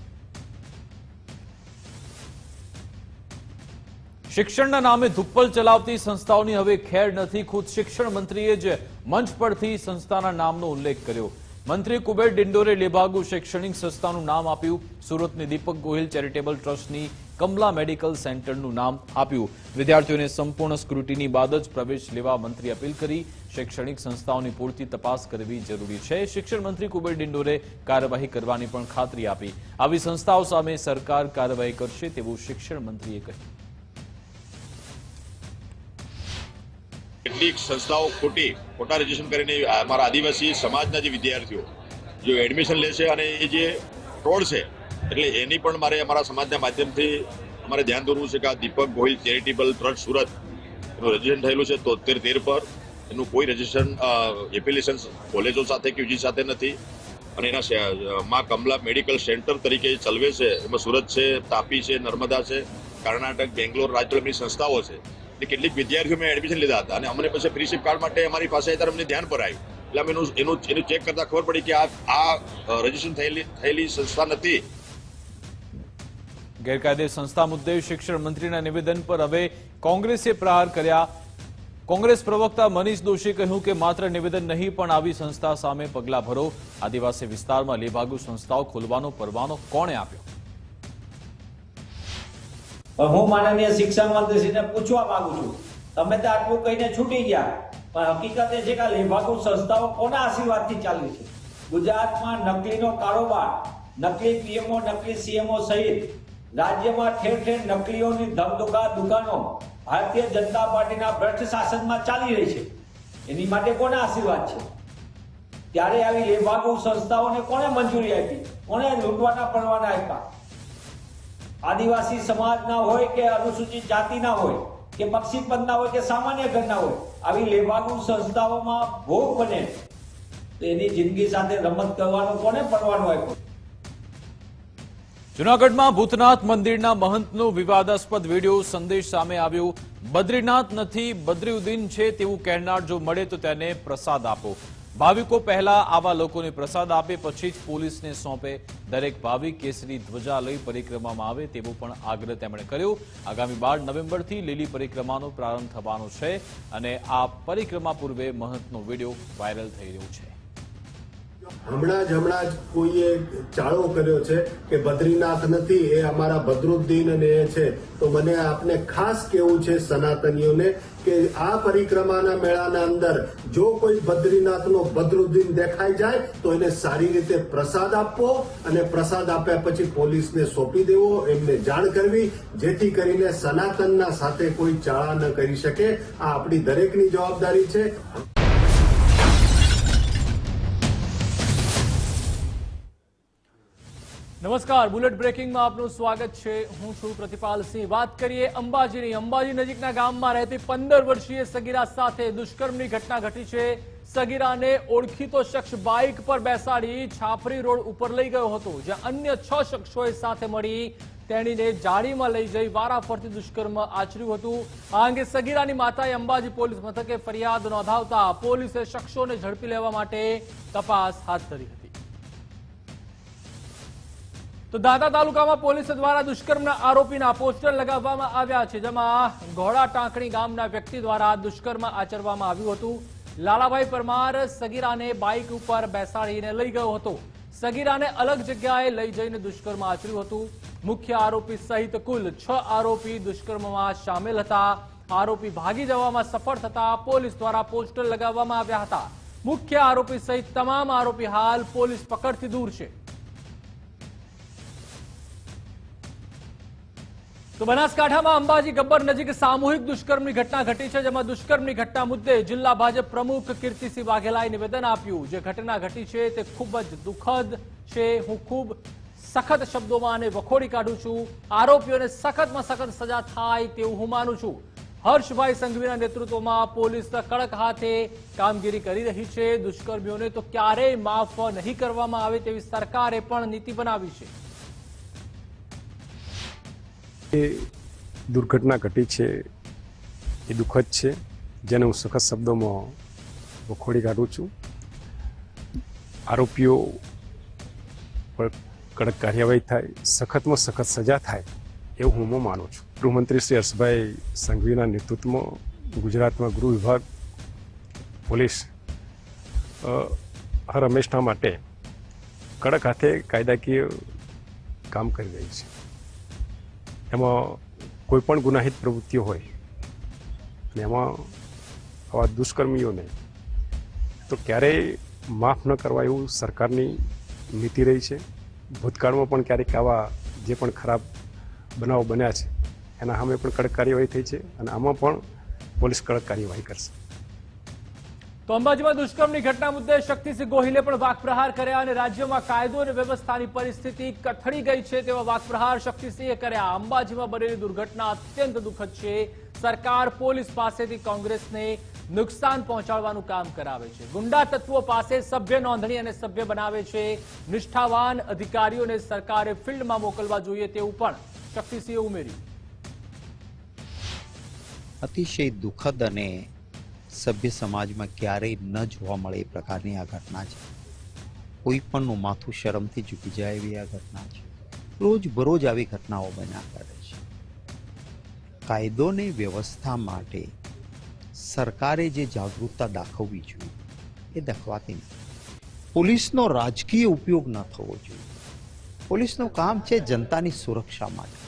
શિક્ષણના નામે ધુપ્પલ ચલાવતી સંસ્થાઓની હવે ખેર નથી. ખુદ શિક્ષણ મંત્રીએ જ મંચ પરથી સંસ્થાના નામનો ઉલ્લેખ કર્યો. મંત્રી કુબેર ડિંડોરે લેભાગુ શૈક્ષણિક સંસ્થાનું નામ આપ્યું. સુરતની દીપક ગોહિલ ચેરિટેબલ ટ્રસ્ટની કમલા મેડિકલ સેન્ટરનું નામ આપ્યું. વિદ્યાર્થીઓને સંપૂર્ણ સ્ક્રુટિની બાદ જ પ્રવેશ લેવા મંત્રી અપીલ કરી. શૈક્ષણિક સંસ્થાઓની પૂરતી તપાસ કરવી જરૂરી છે. શિક્ષણ મંત્રી કુબેર ડિંડોરે કાર્યવાહી કરવાની પણ ખાતરી આપી. આવી સંસ્થાઓ સામે સરકાર કાર્યવાહી કરશે તેવું શિક્ષણ મંત્રીએ કહ્યું. કેટલીક સંસ્થાઓ ખોટા રજીસ્ટ્રેશન કરીને અમારા આદિવાસી સમાજના જે વિદ્યાર્થીઓ જો એડમિશન લે છે અને એ જે ફ્રોડ છે એટલે એની પણ મારે અમારા સમાજના માધ્યમથી અમારે ધ્યાન દોરવું છે કે આ દીપક ગોહિલ ચેરિટેબલ ટ્રસ્ટ સુરત એનું રજીસ્ટ્રેશન થયેલું છે 73 પર. એનું કોઈ રજીસ્ટ્રેશન એફિલિએશન કોલેજો સાથે કે યુજી સાથે નથી અને એના માં કમલા મેડિકલ સેન્ટર તરીકે ચલવે છે. એમાં સુરત છે, તાપી છે, નર્મદા છે, કર્ણાટક, બેંગ્લોર, રાજકોટની સંસ્થાઓ છે. કેટલીક વિદ્યાર્થીઓ મેં એડમિશન લીધા હતા અને અમને પછી ફ્રીશીપ કાર્ડ માટે અમારી પાસે ત્યારે અમને ધ્યાન પર આવ્યું એટલે અમે એનું ચેક કરતા ખબર પડી કે આ રજીસ્ટ્રેશન થયેલી સંસ્થા નથી. ગેરકાયદે સંસ્થા મુદ્દે શિક્ષણ મંત્રીના નિવેદન પર હવે કોંગ્રેસે પ્રહાર કર્યા. કોંગ્રેસ પ્રવક્તા મનીષ દોશીએ કહ્યું કે માત્ર નિવેદન નહીં પણ આવી સંસ્થા સામે પગલાં ભરો. આદિવાસી વિસ્તારમાં લેભાગુ સંસ્થાઓ ખોલવાનો પરવાનો કોણે આપ્યો? હું માનનીય શિક્ષણ મંત્રીશ્રીને પૂછવા માંગુ છું, તમે તો આટલું કહીને છૂટી ગયા, પણ હકીકત એ છે કે લેભાગુ સંસ્થાઓ કોના આશીર્વાદથી ચાલી છે? ગુજરાતમાં નકલીનો કારોબાર, નકલી પીએમઓ, નકલી સીએમઓ સહિત રાજ્યમાં ઠેર ઠેર નકલીઓની દુકાનો ભારતીય જનતા પાર્ટીના ભ્રષ્ટ શાસનમાં ચાલી રહી છે. એની માટે કોના આશીર્વાદ છે? ત્યારે આવી લેભાગુ સંસ્થાઓને કોને મંજૂરી આપી? કોને લૂંટવાના પરવાના આપ્યા? આદિવાસી સમાજના હોય કે અનુસૂચિત જાતિના હોય કે પક્ષી પદના હોય કે સામાન્ય ઘરના હોય, આવી લેભાગુ સંસ્થાઓમાં ભોગ બને તો એની જિંદગી સાથે રમત કરવાનો કોને પરવાનો આપ્યો? જૂનાગઢમાં ભૂતનાથ મંદિરના મહંતનો વિવાદાસ્પદ વિડીયો સંદેશ સામે આવ્યો. બદ્રીનાથ નથી, બદ્રીઉદ્દીન છે તેવું કહેનાર જો મળે તો તેને પ્રસાદ આપો. ભાવિકો પહેલા આવા લોકોને પ્રસાદ આપે, પછી જ પોલીસને સોંપે. દરેક ભાવિક કેસરી ધ્વજા લઈ પરિક્રમામાં આવે તેવો પણ આગ્રહ તેમણે કર્યો. આગામી 12 નવેમ્બરથી લીલી પરિક્રમાનો પ્રારંભ થવાનો છે અને આ પરિક્રમા પૂર્વે મહંતનો વિડીયો વાયરલ થઈ રહ્યો છે. હમણાં જ કોઈએ ચાળો કર્યો છે કે બદ્રીનાથ નથી, એ અમારા બદરુદ્દીન અને એ છે. તો મને આપને ખાસ કહેવું છે સનાતનીઓને કે આ પરિક્રમાના મેળાના અંદર જો કોઈ બદ્રીનાથનો બદરુદ્દીન દેખાઈ જાય તો એને સારી રીતે પ્રસાદ આપવો અને પ્રસાદ આપ્યા પછી પોલીસને સોંપી દેવો, એમને જાણ કરવી, જેથી કરીને સનાતનના સાથે કોઈ ચાળા ન કરી શકે. આ આપણી દરેકની જવાબદારી છે. નમસ્કાર, બુલેટ બ્રેકિંગમાં આપનું સ્વાગત છે. હું છું પ્રતિપાલસિંહ. વાત કરીએ અંબાજીની. અંબાજી નજીકના ગામમાં રહેતી 15 વર્ષીય સગીરા સાથે દુષ્કર્મની ઘટના ઘટી છે. સગીરાને ઓળખીતો શખ્સ બાઇક પર બેસાડી છાપરી રોડ ઉપર લઈ ગયો હતો, જ્યાં અન્ય 6 શખ્સોએ સાથે મળી તેણીને જાળીમાં લઈ જઈ વારાફરતી દુષ્કર્મ આચર્યું હતું. આ અંગે સગીરાની માતાએ અંબાજી પોલીસ મથકે ફરિયાદ નોંધાવતા પોલીસે શખ્સોને ઝડપી લેવા માટે તપાસ હાથ ધરી હતી. તો દાંતા તાલુકામાં પોલીસ દ્વારા દુષ્કર્મના આરોપીના પોસ્ટર લગાવવામાં આવ્યા છે, જેમાં ઘોડા ટાંકણી ગામના વ્યક્તિ દ્વારા દુષ્કર્મ આચરવામાં આવ્યું હતું. લાલાભાઈ પરમાર સગીરાને બાઇક ઉપર બેસાડીને લઈ ગયો હતો. સગીરાને અલગ જગ્યાએ લઈ જઈને દુષ્કર્મ આચર્યું હતું. મુખ્ય આરોપી સહિત કુલ 6 આરોપી દુષ્કર્મમાં સામેલ હતા. આરોપી ભાગી જવામાં સફળ થતા પોલીસ દ્વારા પોસ્ટર લગાવવામાં આવ્યા હતા. મુખ્ય આરોપી સહિત તમામ આરોપી હાલ પોલીસ પકડથી દૂર છે. તો બનાસકાંઠામાં અંબાજી ગબ્બર નજીક સામૂહિક દુષ્કર્મની ઘટના ઘટી છે, જેમાં દુષ્કર્મની ઘટના મુદ્દે જિલ્લા ભાજપ પ્રમુખ કીર્તિસિંહ વાઘેલાએ નિવેદન આપ્યું. જે ઘટના ઘટી છે તે ખૂબ જ દુઃખદ છે. હું ખૂબ સખત શબ્દોમાં આને વખોડી કાઢું છું. આરોપીઓને સખતમાં સખત સજા થાય તેવું હું માનું છું. હર્ષભાઈ સંઘવીના નેતૃત્વમાં પોલીસ કડક હાથે કામગીરી કરી રહી છે. દુષ્કર્મીઓને તો ક્યારેય માફ નહીં કરવામાં આવે તેવી સરકારે પણ નીતિ બનાવી છે. એ દુર્ઘટના ઘટી છે એ દુઃખદ છે, જેને હું સખત શબ્દોમાં વખોડી કાઢું છું. આરોપીઓ પર કડક કાર્યવાહી થાય, સખતમાં સખત સજા થાય એવું હું માનું છું. ગૃહમંત્રી શ્રી હર્ષભાઈ સંઘવીના નેતૃત્વમાં ગુજરાતમાં ગૃહ વિભાગ પોલીસ હર હંમેશા માટે કડક હાથે કાયદાકીય કામ કરી રહી છે. એમાં કોઈ પણ ગુનાહિત પ્રવૃત્તિઓ હોય અને એમાં આવા દુષ્કર્મીઓને તો ક્યારેય માફ ન કરવા એવું સરકારની નીતિ રહી છે. ભૂતકાળમાં પણ ક્યારેક આવા જે પણ ખરાબ બનાવો બન્યા છે એના સામે પણ કડક કાર્યવાહી થઈ છે અને આમાં પણ પોલીસ કડક કાર્યવાહી કરશે. તો અંબાજીમાં દુષ્કર્મની ઘટના મુદ્દે શક્તિસિંહ ગોહિલે પણ વાકપ્રહાર કર્યા અને રાજ્યમાં કાયદો અને વ્યવસ્થાની પરિસ્થિતિ કથળી ગઈ છે તેવા વાકપ્રહાર શક્તિસિંહે કર્યા. અંબાજીમાં બનેલી દુર્ઘટના અત્યંત દુઃખદ છે. સરકાર પોલીસ પાસેથી કોંગ્રેસને નુકસાન પહોંચાડવાનું કામ કરાવે છે. ગુંડા તત્વો પાસે સભ્ય નોંધણી અને સભ્ય બનાવે છે. નિષ્ઠાવાન અધિકારીઓને સરકારે ફિલ્ડમાં મોકલવા જોઈએ તેવું પણ શક્તિસિંહે ઉમેર્યું. અતિશય દુઃખદ અને સભ્ય સમાજમાં ક્યારેય ન જોવા મળે એ પ્રકારની આ ઘટના છે. કોઈ પણનું માથું શરમથી ઝૂકી જાય એવી આ ઘટના છે. રોજ બરોજ આવી ઘટનાઓ બન્યા કરે છે. કાયદોની વ્યવસ્થા માટે સરકારે જે જાગૃતતા દાખવવી જોઈએ એ દાખવાતી નથી. પોલીસનો રાજકીય ઉપયોગ ન થવો જોઈએ. પોલીસનું કામ છે જનતાની સુરક્ષા માટે.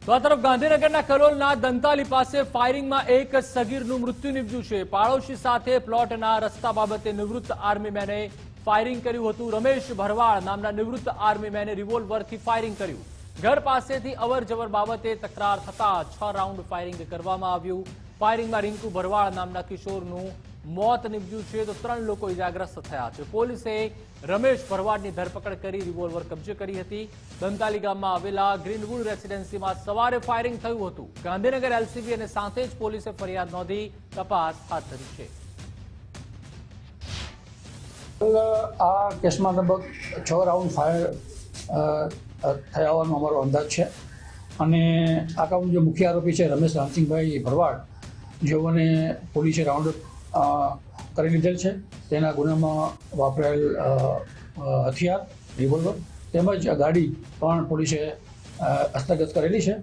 તો આ તરફ ગાંધીનગરના કલોલના દંતાલી પાસે ફાયરિંગમાં એક સગીરનું મૃત્યુ નિપજ્યું છે. પાડોશી સાથે પ્લોટના રસ્તા બાબતે નિવૃત્ત આર્મી મેને ફાયરિંગ કર્યું હતું. રમેશ ભરવાડ નામના નિવૃત્ત આર્મી મેને રિવોલ્વરથી ફાયરિંગ કર્યું. ઘર પાસેથી અવર જવર બાબતે તકરાર થતા 6 રાઉન્ડ ફાયરિંગ કરવામાં આવ્યું. ફાયરિંગમાં રિંકુ ભરવાડ નામના કિશોરનું મોત નિપજ્યું છે, તો 3 લોકો ઇજાગ્રસ્ત થયા છે. પોલીસે રમેશ ભરવાડની ધરપકડ કરી રિવોલ્વર કબજે કરી હતી. દંતાલી ગામમાં આવેલા ગ્રીનવુડ રેસિડેન્સીમાં સવારે ફાયરિંગ થયું હતું. ગાંધીનગર એલસીબી અને સાથે જ પોલીસે ફરિયાદ નોંધી તપાસ હાથ ધરી છે. આ કેસમાં લગભગ 6 રાઉન્ડ ફાયર થયા હોવાનો અમારો અંદાજ છે અને આ કામનો જે મુખ્ય આરોપી છે રમેશ રામસિંહભાઈ ભરવાડ, જેઓને પોલીસે રાઉન્ડ કરી લીધેલ છે. તેના ગુનામાં વાપરેલ હથિયાર રિવોલ્વર તેમજ ગાડી પણ પોલીસે હસ્તગત કરેલી છે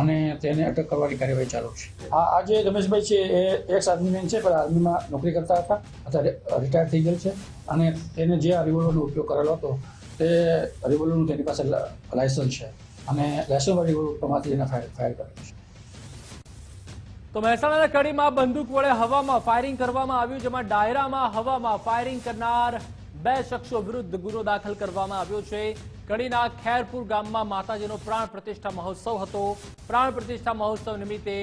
અને તેને અટક કરવાની કાર્યવાહી ચાલુ છે. આ જે રમેશભાઈ છે એ એક્સ આર્મીમેન છે, પણ આર્મીમાં નોકરી કરતા હતા, અત્યારે રિટાયર થઈ ગયેલ છે અને તેને જે આ રિવોલ્વરનો ઉપયોગ કરેલો હતો તે રિવોલ્વરનું તેની પાસે લાયસન્સ છે અને લાયસન્સ રિવોલ્વરમાંથી એને ફાયર કરેલું છે. તો મહેસાણાના કડીમાં બંદૂક વડે હવામાં ફાયરિંગ કરવામાં આવ્યું, જેમાં ડાયરામાં હવામાં ફાયરિંગ કરનાર 2 શખ્સો વિરુદ્ધ ગુનો દાખલ કરવામાં આવ્યો છે. કડીના ખેરપુર ગામમાં માતાજીનો પ્રાણ પ્રતિષ્ઠા મહોત્સવ હતો. પ્રાણ પ્રતિષ્ઠા મહોત્સવ નિમિત્તે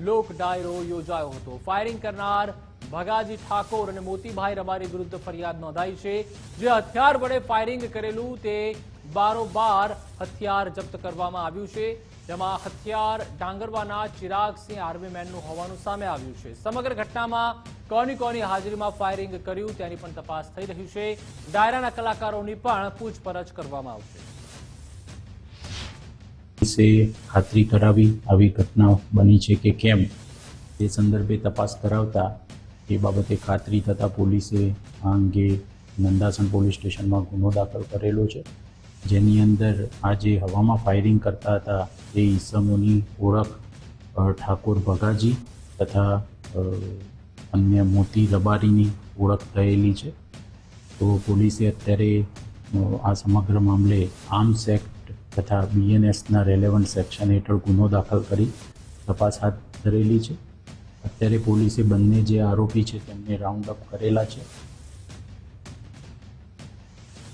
લોક ડાયરો યોજાયો હતો. ફાયરિંગ કરનાર ભગાજી ઠાકોર અને મોતીભાઈ રબારી વિરુદ્ધ ફરિયાદ નોંધાઈ છે. જે હથિયાર વડે ફાયરિંગ કરેલું તે બારોબાર હથિયાર જપ્ત કરવામાં આવ્યું છે. જેમાં હથિયાર ડાંગરવાના ચિરાગસિંહ આર્મીમેનનું હોવાનું સામે આવ્યું છે. સમગ્ર ઘટનામાં કોની હાજરીમાં ફાયરિંગ કર્યું તેની પણ તપાસ થઈ રહી છે. ડાયરાના કલાકારોની પણ પૂછપરછ કરવામાં આવશે. ખાતરી કરાવી આવી ઘટના બની છે કે કેમ તે સંદર્ભે તપાસ કરાવતા એ બાબતે ખાતરી થતાં પોલીસે આ અંગે નંદાસણ પોલીસ સ્ટેશનમાં ગુનો દાખલ કરેલો છે. જેની અંદર આ જે હવામાં ફાયરિંગ કરતા હતા એ ઈસમોની ઓળખ ઠાકોર ભગાજી તથા અન્ય મોતી રબારીની ઓળખ થયેલી છે. તો પોલીસે અત્યારે આ સમગ્ર મામલે આર્મ્સ એક્ટ તથા BNSના રેલેવન્ટ સેક્શન હેઠળ ગુનો દાખલ કરી તપાસ હાથ ધરેલી છે. અત્યારે પોલીસે બંને જે આરોપી છે તેમને રાઉન્ડ અપ કરેલા છે.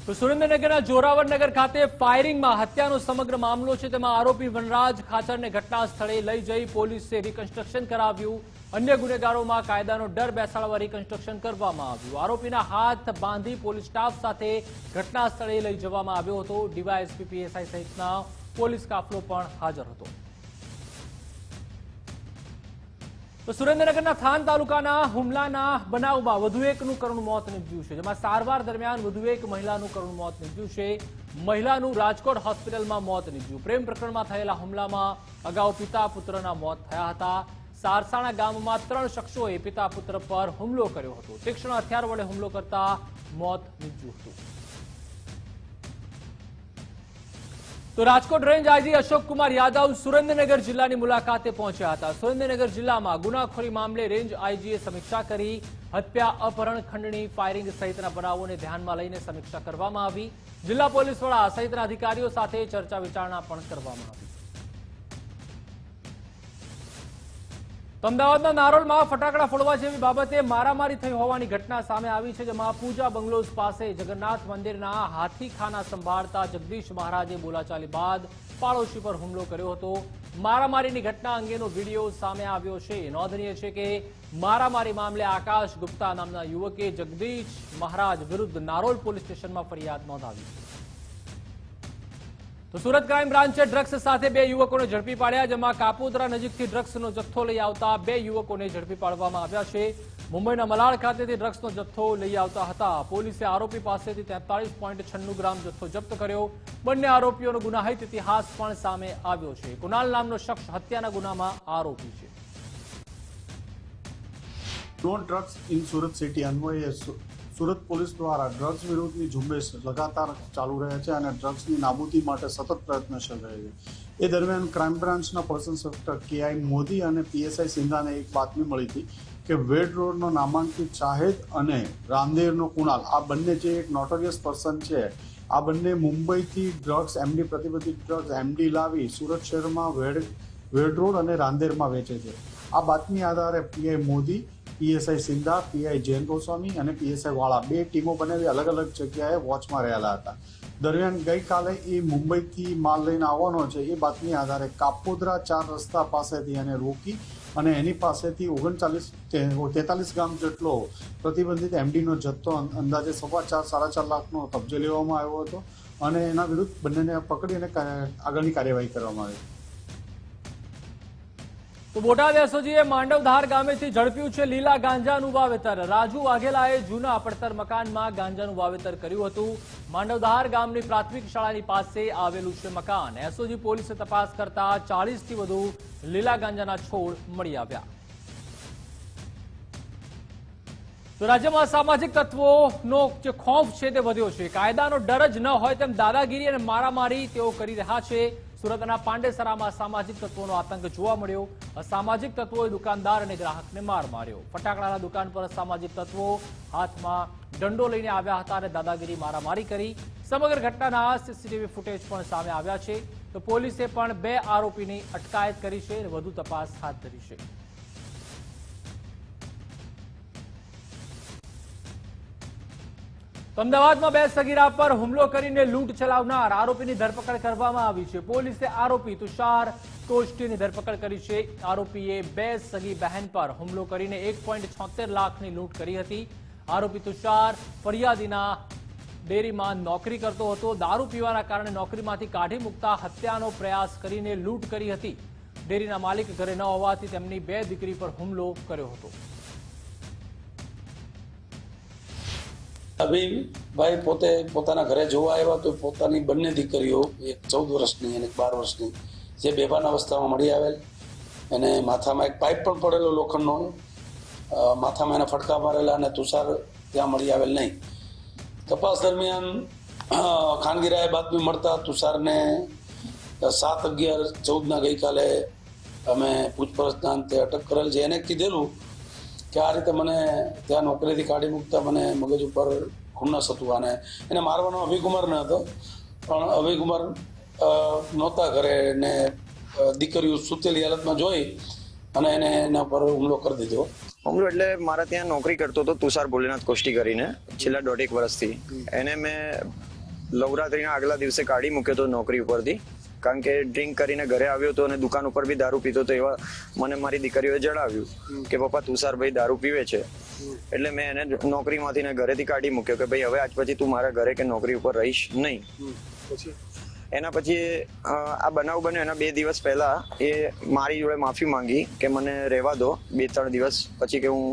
તો સુરેન્દ્રનગરના જોરાવરનગર ખાતે ફાયરિંગમાં હત્યાનો સમગ્ર મામલો છે. તેમાં આરોપી વનરાજ ખાચરને ઘટના સ્થળે લઈ જઈ પોલીસે રિકન્સ્ટ્રક્શન કરાવ્યું. અન્ય ગુનેગારોમાં કાયદાનો ડર બેસાડવા રિકન્સ્ટ્રક્શન કરવામાં આવ્યું. આરોપીના હાથ બાંધી પોલીસ સ્ટાફ સાથે ઘટના સ્થળે લઈ જવામાં આવ્યો હતો. ડીવાયએસપી PSI સહિતના પોલીસ કાફલો પણ હાજર હતો. તો સુરેન્દ્રનગરના થાન તાલુકાના હુમલાના બનાવમાં વધુ એકનું કરુણ મોત નીપજ્યું છે. જેમાં સારવાર દરમિયાન વધુ એક મહિલાનું કરુણ મોત નીપજ્યું છે. મહિલાનું રાજકોટ હોસ્પિટલમાં મોત નીપજ્યું. પ્રેમ પ્રકરણમાં થયેલા હુમલામાં અગાઉ પિતા પુત્રના મોત થયા હતા. સારસાણા ગામમાં 3 શખ્સોએ પિતા પુત્ર પર હુમલો કર્યો હતો. તીક્ષ્ણ હથિયાર વડે હુમલો કરતા મોત નીપજ્યું હતું. તો રાજકોટ રેન્જ આઈજી અશોક કુમાર યાદવ સુરેન્દ્રનગર જિલ્લાની મુલાકાતે પહોંચ્યા હતા. સુરેન્દ્રનગર જિલ્લામાં ગુનાખોરી મામલે રેન્જ આઈજીએ સમીક્ષા કરી. હત્યા, અપહરણ, ખંડણી, ફાયરિંગ સહિતના બનાવોને ધ્યાનમાં લઈને સમીક્ષા કરવામાં આવી. જિલ્લા પોલીસ વડા સહિતના અધિકારીઓ સાથે ચર્ચા વિચારણા પણ કરવામાં આવી. અમદાવાદના નારોલમાં ફટાકડા ફોડવા જેવી બાબતે મારામારી થઈ હોવાની ઘટના સામે આવી છે. જેમાં પૂજા બંગલોઝ પાસે જગન્નાથ મંદિરના હાથીખાના સંભાળતા જગદીશ મહારાજે બોલાચાલી બાદ પાડોશી પર હુમલો કર્યો હતો. મારામારીની ઘટના અંગેનો વિડીયો સામે આવ્યો છે. નોંધનીય છે કે મારામારી મામલે આકાશ ગુપ્તા નામના યુવકે જગદીશ મહારાજ વિરુદ્ધ નારોલ પોલીસ સ્ટેશનમાં ફરિયાદ નોંધાવી છે. તો સુરત ક્રાઇમ બ્રાન્ચે ડ્રગ્સ સાથે 2 યુવકોને ઝડપી પાડ્યા. જેમાં કાપોદ્રા નજીકથી ડ્રગ્સનો જથ્થો લઈ આવતા 2 યુવકોને ઝડપી પાડવામાં આવ્યા છે. મુંબઈના મલાડ ખાતેથી ડ્રગ્સનો જથ્થો લઈ આવતા હતા. પોલીસે આરોપી પાસેથી 43.96 ગ્રામ જથ્થો જપ્ત કર્યો. બંને આરોપીઓનો ગુનાહિત ઇતિહાસ પણ સામે આવ્યો છે. કુનાલ નામનો શખ્સ હત્યાના ગુનામાં આરોપી છે. No drugs in Surat city અન્વયે સુરત પોલીસ દ્વારા ડ્રગ્સ વિરુદ્ધની ઝુંબેશ લગાતાર ચાલુ રહે છે અને ડ્રગ્સની નાબૂદી માટે સતત પ્રયત્નશીલ રહે છે. એ દરમિયાન ક્રાઇમ બ્રાન્ચના પર્સન ઇન્સ્પેક્ટર KI મોદી અને PSI સિંધાને એક બાતમી મળી હતી કે વેડ રોડનો નામાંકિત શાહિદ અને રાંદેરનો કુણાલ, આ બંને જે એક નોટોરિયસ પર્સન છે, આ બંને મુંબઈથી ડ્રગ્સ પ્રતિબંધિત ડ્રગ્સ MD લાવી સુરત શહેરમાં વેડ રોડ અને રાંદેરમાં વેચે છે. આ બાતમી આધારે PI Modi, PSI Sindha, PI Jain Goswami અને PSI વાળા 2 ટીમો બનાવી અલગ અલગ જગ્યાએ વોચમાં રહેલા હતા. દરમિયાન ગઈકાલે એ મુંબઈથી માલ લઈને આવવાનો છે એ બાતમી આધારે કાપોદ્રા 4 રસ્તા પાસેથી એને રોકી અને એની પાસેથી 43 ગ્રામ જેટલો પ્રતિબંધિત MDનો જથ્થો અંદાજે 4.5-4.5 લાખનો કબજે લેવામાં આવ્યો હતો અને એના વિરુદ્ધ બંનેને પકડી અને આગળની કાર્યવાહી કરવામાં આવી. તો બોટાદ એસઓજીએ માંડવધાર ગામેથી ઝડપ્યું છે લીલા ગાંજાનું વાવેતર. રાજુ વાઘેલાએ જૂના પડતર મકાનમાં ગાંજાનું વાવેતર કર્યું હતું. માંડવધાર ગામની પ્રાથમિક શાળાની પાસે આવેલું છે મકાન. એસઓજી પોલીસે તપાસ કરતા 40થી વધુ લીલા ગાંજાના છોડ મળી આવ્યા. તો રાજ્યમાં સામાજિક તત્વોનો જે ખોફ છે તે વધ્યો છે. કાયદાનો ડર જ ન હોય તેમ દાદાગીરી અને મારામારી તેઓ કરી રહ્યા છે. સુરતના પાંડેસરામાં સામાજિક તત્વોનો આતંક જોવા મળ્યો. અસામાજિક તત્વોએ દુકાનદાર અને ગ્રાહકને માર માર્યો. ફટાકડાના દુકાન પર સામાજિક તત્વો હાથમાં દંડો લઈને આવ્યા હતા અને દાદાગીરી મારામારી કરી. સમગ્ર ઘટનાના CCTV ફૂટેજ પણ સામે આવ્યા છે. તો પોલીસે પણ 2 આરોપીની અટકાયત કરી છે અને વધુ તપાસ હાથ ધરી છે. તો અમદાવાદમાં 2 સગીરા પર હુમલો કરીને લૂંટ ચલાવનાર આરોપીની ધરપકડ કરવામાં આવી છે. પોલીસે આરોપી તુષાર કોષ્ટીની ધરપકડ કરી છે. આરોપીએ 2 સગી બહેન પર હુમલો કરીને 1.76 લાખની લૂંટ કરી હતી. આરોપી તુષાર ફરિયાદીના ડેરીમાં નોકરી કરતો હતો. દારૂ પીવાના કારણે નોકરીમાંથી કાઢી મૂકતા હત્યાનો પ્રયાસ કરીને લૂંટ કરી હતી. ડેરીના માલિક ઘરે ન હોવાથી તેમની 2 દીકરી પર હુમલો કર્યો હતો. અભિભાઈ પોતે પોતાના ઘરે જોવા આવ્યા તો પોતાની બંને દીકરીઓ, એક 14 વર્ષની અને 12 વર્ષની, જે બેભાન અવસ્થામાં મળી આવેલ. અને માથામાં એક પાઇપ પણ પડેલો લોખંડનો, માથામાં એના ફટકા મારેલા, અને તુષાર ત્યાં મળી આવેલ નહીં. તપાસ દરમિયાન ખાનગીરાએ બાતમી મળતા તુષારને 7/11/14 ગઈકાલે અમે પૂછપરછના અંતે અટક કરેલ છે. એને કીધેલું કે આ રીતે મને ત્યાં નોકરીથી કાઢી મૂકતા મને મગજ ઉપર ખુન્નસ હતું, અને એને મારવાનો અભિગુમાર ન હતો, પણ અભિગુમાર નહોતા ઘરે, ને દીકરીઓ સૂતેલી હાલતમાં જોઈ અને એને એના પર હુમલો કરી દીધો. હુમલો એટલે મારા ત્યાં નોકરી કરતો હતો તુષાર ભોલેનાથ કોષ્ટી કરીને છેલ્લા 1.5 વર્ષથી. એને મેં નવરાત્રીના આગલા દિવસે કાઢી મૂક્યો હતો નોકરી ઉપરથી, કારણ કે ડ્રિંક કરીને ઘરે આવ્યો હતો અને દુકાન ઉપર બી દારૂ પીતો હતો. એવા મને મારી દીકરીઓએ જણાવ્યું કે પપ્પા તુષારભાઈ દારૂ પીવે છે. એટલે મેં એને નોકરીમાંથી ને ઘરેથી કાઢી મૂક્યો કે ભાઈ હવે આજ પછી તું મારા ઘરે કે નોકરી ઉપર રહીશ નહીં. એના પછી આ બનાવ બન્યો એના 2 દિવસ પહેલા એ મારી જોડે માફી માંગી કે મને રહેવા દો 2-3 દિવસ પછી, કે હું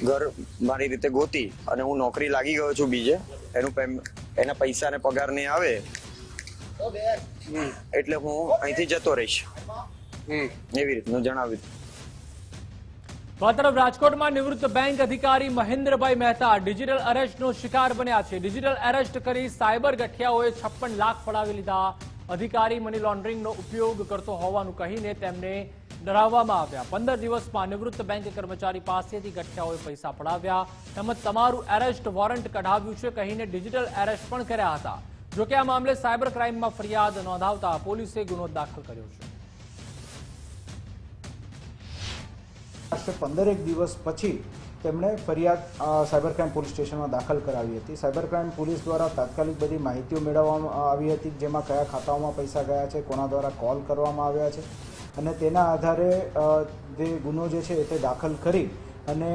ઘર મારી રીતે ગોતી અને હું નોકરી લાગી ગયો છું બીજે, એના પૈસા ને પગાર નહીં આવે એટલે હું અહીંથી જતો રહીશ, એવી રીતનું જણાવ્યું. તરફ રાજકોટમાં નિવૃત્ત બેંક અધિકારી મહેન્દ્રભાઈ મહેતા ડિજિટલ એરેસ્ટનો શિકાર બન્યા છે. ડિજિટલ એરેસ્ટ કરી સાયબર ગઠિયાઓએ 56 લાખ પડાવી લીધા. અધિકારી મની લોન્ડરિંગનો ઉપયોગ કરતો હોવાનું કહીને તેમને ડરાવવામાં આવ્યા. 15 દિવસમાં નિવૃત્ત બેંક કર્મચારી પાસેથી ગઠિયાઓએ પૈસા પડાવ્યા તેમજ તમારું એરેસ્ટ વોરંટ કઢાવ્યું છે કહીને ડિજિટલ એરેસ્ટ પણ કર્યા હતા. જોકે આ મામલે સાયબર ક્રાઇમમાં ફરિયાદ નોંધાવતા પોલીસે ગુનો દાખલ કર્યો છે. 15 દિવસ પછી તેમણે ફરિયાદ સાયબર ક્રાઇમ પોલીસ સ્ટેશનમાં દાખલ કરાવી હતી. સાયબર ક્રાઇમ પોલીસ દ્વારા તાત્કાલિક બધી માહિતીઓ મેળવવામાં આવી હતી, જેમાં કયા ખાતાઓમાં પૈસા ગયા છે, કોના દ્વારા કોલ કરવામાં આવ્યા છે, અને તેના આધારે જે ગુનો જે છે તે દાખલ કરી અને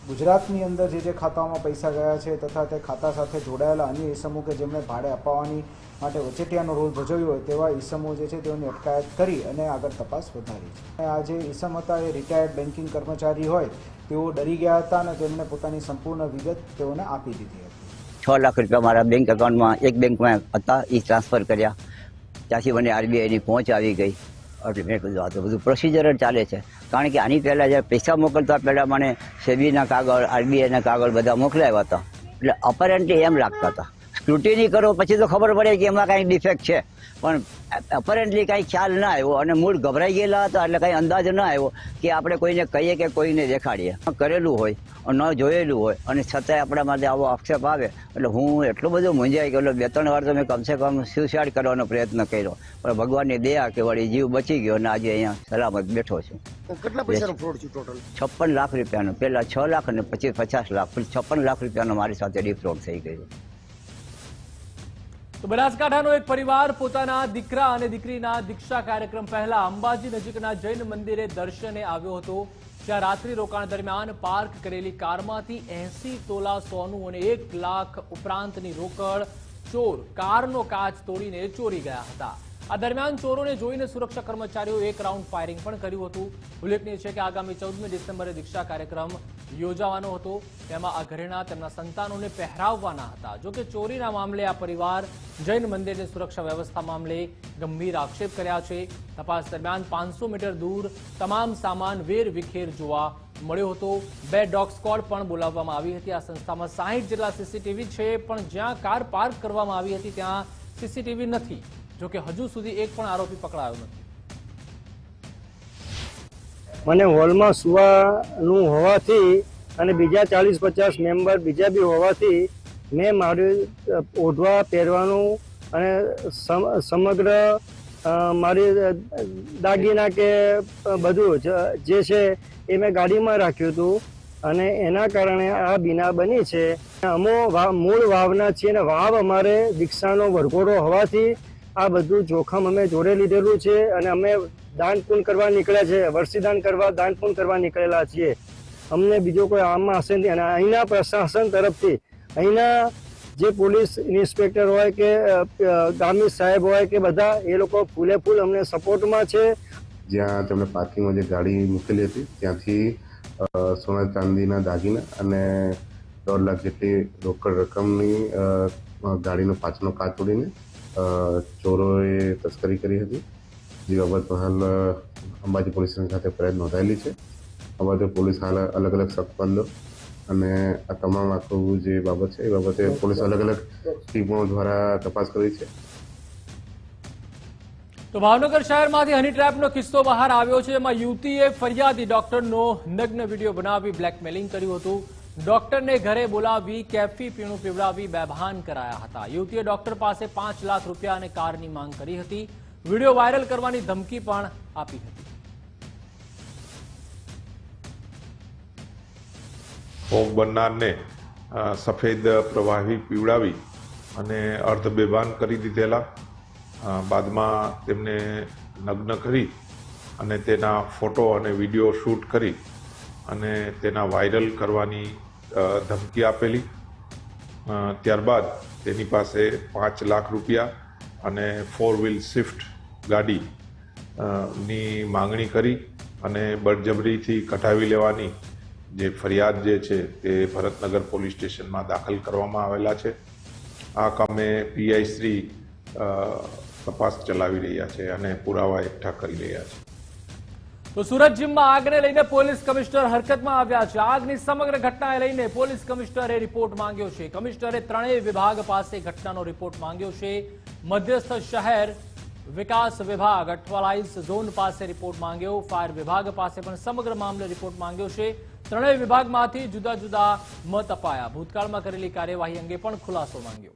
ગુજરાતની અંદર જે ખાતાઓમાં પૈસા ગયા છે તથા તે ખાતા સાથે જોડાયેલા અન્ય ઈસમો કે જેમણે ભાડે અપાવવાની માટે વચેટિયાનો રોલ ભજવ્યો હોય તેવા ઈસમો જે છે તેઓની અટકાયત કરી અને આગળ તપાસ વધારી છે. આ જે ઈસમ હતા એ રિટાયર્ડ બેન્કિંગ કર્મચારી હોય તેઓ ડરી ગયા હતા અને તેમણે પોતાની સંપૂર્ણ વિગત તેઓને આપી દીધી હતી. 6 લાખ રૂપિયા મારા બેંક એકાઉન્ટમાં એક બેંકમાં હતા એ ટ્રાન્સફર કર્યા. ત્યાંથી મને આરબીઆઈની પહોંચ આવી ગઈ. એટલે મેં કીધું આ તો બધું પ્રોસિજર જ ચાલે છે, કારણ કે આની પહેલાં જ્યારે પૈસા મોકલતા પહેલાં મને સેબીના કાગળ, આરબીઆઈના કાગળ બધા મોકલાવ્યા હતા. એટલે અપરેન્ટલી એમ લાગતા હતા. સ્ક્રુટિની કરો પછી તો ખબર પડે કે એમાં કાંઈ ડિફેક્ટ છે, પણ અપરેન્ટલી કાંઈ ખ્યાલ ના આવ્યો અને મૂળ ગભરાઈ ગયેલા હતા. એટલે કાંઈ અંદાજ ના આવ્યો કે આપણે કોઈને કહીએ કે કોઈને દેખાડીએ. કરેલું હોય, ન જોયેલું હોય અને છતાંય આપણા માટે આવો આક્ષેપ આવે એટલે હું એટલો બધો મૂંઝાઈ ગયો. 2-3 વાર તો મેં કમસે કમ સ્યુસાઇડ કરવાનો પ્રયત્ન કર્યો, પણ ભગવાનની દયા કે વળી જીવ બચી ગયો અને આજે અહીંયા સલામત બેઠો છું. કેટલા પૈસાનો ફ્રોડ છે ટોટલ? 56 લાખ રૂપિયાનો. પહેલા 6 લાખ અને પછી 50 લાખ, 56 લાખ રૂપિયાનો મારી સાથે ડિફ્રોડ થઈ ગયો. તો બનાસકાંઠાનો એક પરિવાર પોતાના દીકરા અને દીકરીના દીક્ષા કાર્યક્રમ પહેલા અંબાજી નજીકના જૈન મંદિરે દર્શને આવ્યો હતો, જ્યાં રાત્રિ રોકાણ દરમિયાન પાર્ક કરેલી કારમાંથી 80 તોલા સોનું અને 1 લાખ ઉપરાંતની રોકડ ચોર કારનો કાચ તોડીને ચોરી ગયા હતા. આ દરમિયાન ચોરોને જોઈને સુરક્ષા કર્મચારીઓ 1 રાઉન્ડ ફાયરિંગ પણ કર્યું હતું. ઉલ્લેખનીય છે કે આગામી 14મી ડિસેમ્બરે દીક્ષા કાર્યક્રમ યોજાવાનો હતો. તેમાં આ ઘરેણા તેમના સંતાનોને પહેરાવવાના હતા. જોકે ચોરીના મામલે આ પરિવાર જૈન મંદિરની સુરક્ષા વ્યવસ્થા મામલે ગંભીર આક્ષેપ કર્યા છે. તપાસ દરમિયાન 500 મીટર દૂર તમામ સામાન વેરવિખેર જોવા મળ્યો હતો. 2 ડોગ સ્ક્વોડ પણ બોલાવવામાં આવી હતી. આ સંસ્થામાં 60 જેટલા સીસીટીવી છે, પણ જ્યાં કાર પાર્ક કરવામાં આવી હતી ત્યાં સીસીટીવી નથી. જોકે હજુ સુધી એક પણ આરોપી પકડાયો નથી. મને હોલમાં સુવાનું હોવાથી અને બીજા 40-50 મેમ્બર બીજા બી હોવાથી મેં મારું ઓઢવા પહેરવાનું અને સમગ્ર મારી દાગીના કે બધું જે છે એ મેં ગાડીમાં રાખ્યું હતું. અને એના કારણે આ બીના બની છે. મૂળ વાવના છીએ અને વાવ અમારે દીક્ષાનો વરઘોડો હોવાથી આ બધું જોખમ અમે જોડે લીધેલું છે અને અમે દાન પુણ્ય કરવા નીકળ્યા છે, વર્ષીદાન કરવા દાન પુણ્ય કરવા નીકળેલા છીએ. અમને બીજો કોઈ આમાં હશે નહીં. અને અહીંના પ્રશાસન તરફથી અહીંના જે પોલીસ ઇન્સ્પેક્ટર હોય કે ગામી સાહેબ હોય કે બધા એ લોકો ફૂલે ફૂલ અમને સપોર્ટમાં છે. જ્યાં તેમણે પાર્કિંગમાં જે ગાડી મૂકેલી હતી ત્યાંથી સોના ચાંદીના દાગીના અને 1.5 લાખ જેટલી રોકડ રકમની ગાડીનો પાછળનો કાચ તોડીને ચોરોએ તસ્કરી કરી હતી. જે બાબત હાલ અંબાજી પોલીસ સ્ટેશન ખાતે ફરિયાદ નોંધાયેલી છે. આ બાબતે પોલીસ હાલ અલગ અલગ સબપંદો અને આ તમામ આખું જે બાબત છે એ બાબતે પોલીસ અલગ અલગ ટીમો દ્વારા તપાસ કરી છે. તો ભાવનગર શહેરમાંથી હની ટ્રેપનો કિસ્સો બહાર આવ્યો છે, જેમાં યુવતીએ ફરિયાદી ડોક્ટરનો નગ્ન વિડીયો બનાવી બ્લેકમેલિંગ કર્યું હતું. ડોક્ટરને ઘરે બોલાવી કેફી પીણું પીવડાવી બેભાન કરાયા હતા. યુવતીએ ડોક્ટર પાસે 5 લાખ રૂપિયા અને કારની માંગ કરી હતી. વિડીયો વાયરલ કરવાની ધમકી પણ આપી હતી. ભોગ બનનારને સફેદ પ્રવાહી પીવડાવી અને અર્ધ બેભાન કરી દીધેલા. બાદમાં તેમને નગ્ન કરી અને તેના ફોટો અને વિડીયો શૂટ કરી અને તેના વાયરલ કરવાની ધમકી આપેલી. ત્યારબાદ તેની પાસે 5 લાખ રૂપિયા અને 4 વ્હીલ સ્વિફ્ટ ગાડી ની માંગણી કરી અને બળજબરીથી કઢાવી લેવાની જે ફરિયાદ જે છે તે ભરતનગર પોલીસ સ્ટેશનમાં દાખલ કરવામાં આવેલા છે. આ કામે પીઆઈ શ્રી તપાસ ચલાવી રહ્યા છે અને પુરાવા એકઠા કરી રહ્યા છે. તો સુરત જીમમાં આગને લઈને પોલીસ કમિશનર હરકતમાં આવ્યા છે. આગની સમગ્ર ઘટનાને લઈને પોલીસ કમિશનરે રિપોર્ટ માંગ્યો છે. કમિશનરે 3 વિભાગ પાસે ઘટનાનો રિપોર્ટ માંગ્યો છે. મધ્યસ્થ શહેર વિકાસ વિભાગ અઠવાલાઇઝ ઝોન પાસે રિપોર્ટ માંગ્યો. ફાયર વિભાગ પાસે પણ સમગ્ર મામલે રિપોર્ટ માંગ્યો છે. 3 વિભાગમાંથી જુદા જુદા મત અપાયા. ભૂતકાળમાં કરેલી કાર્યવાહી અંગે પણ ખુલાસો માંગ્યો.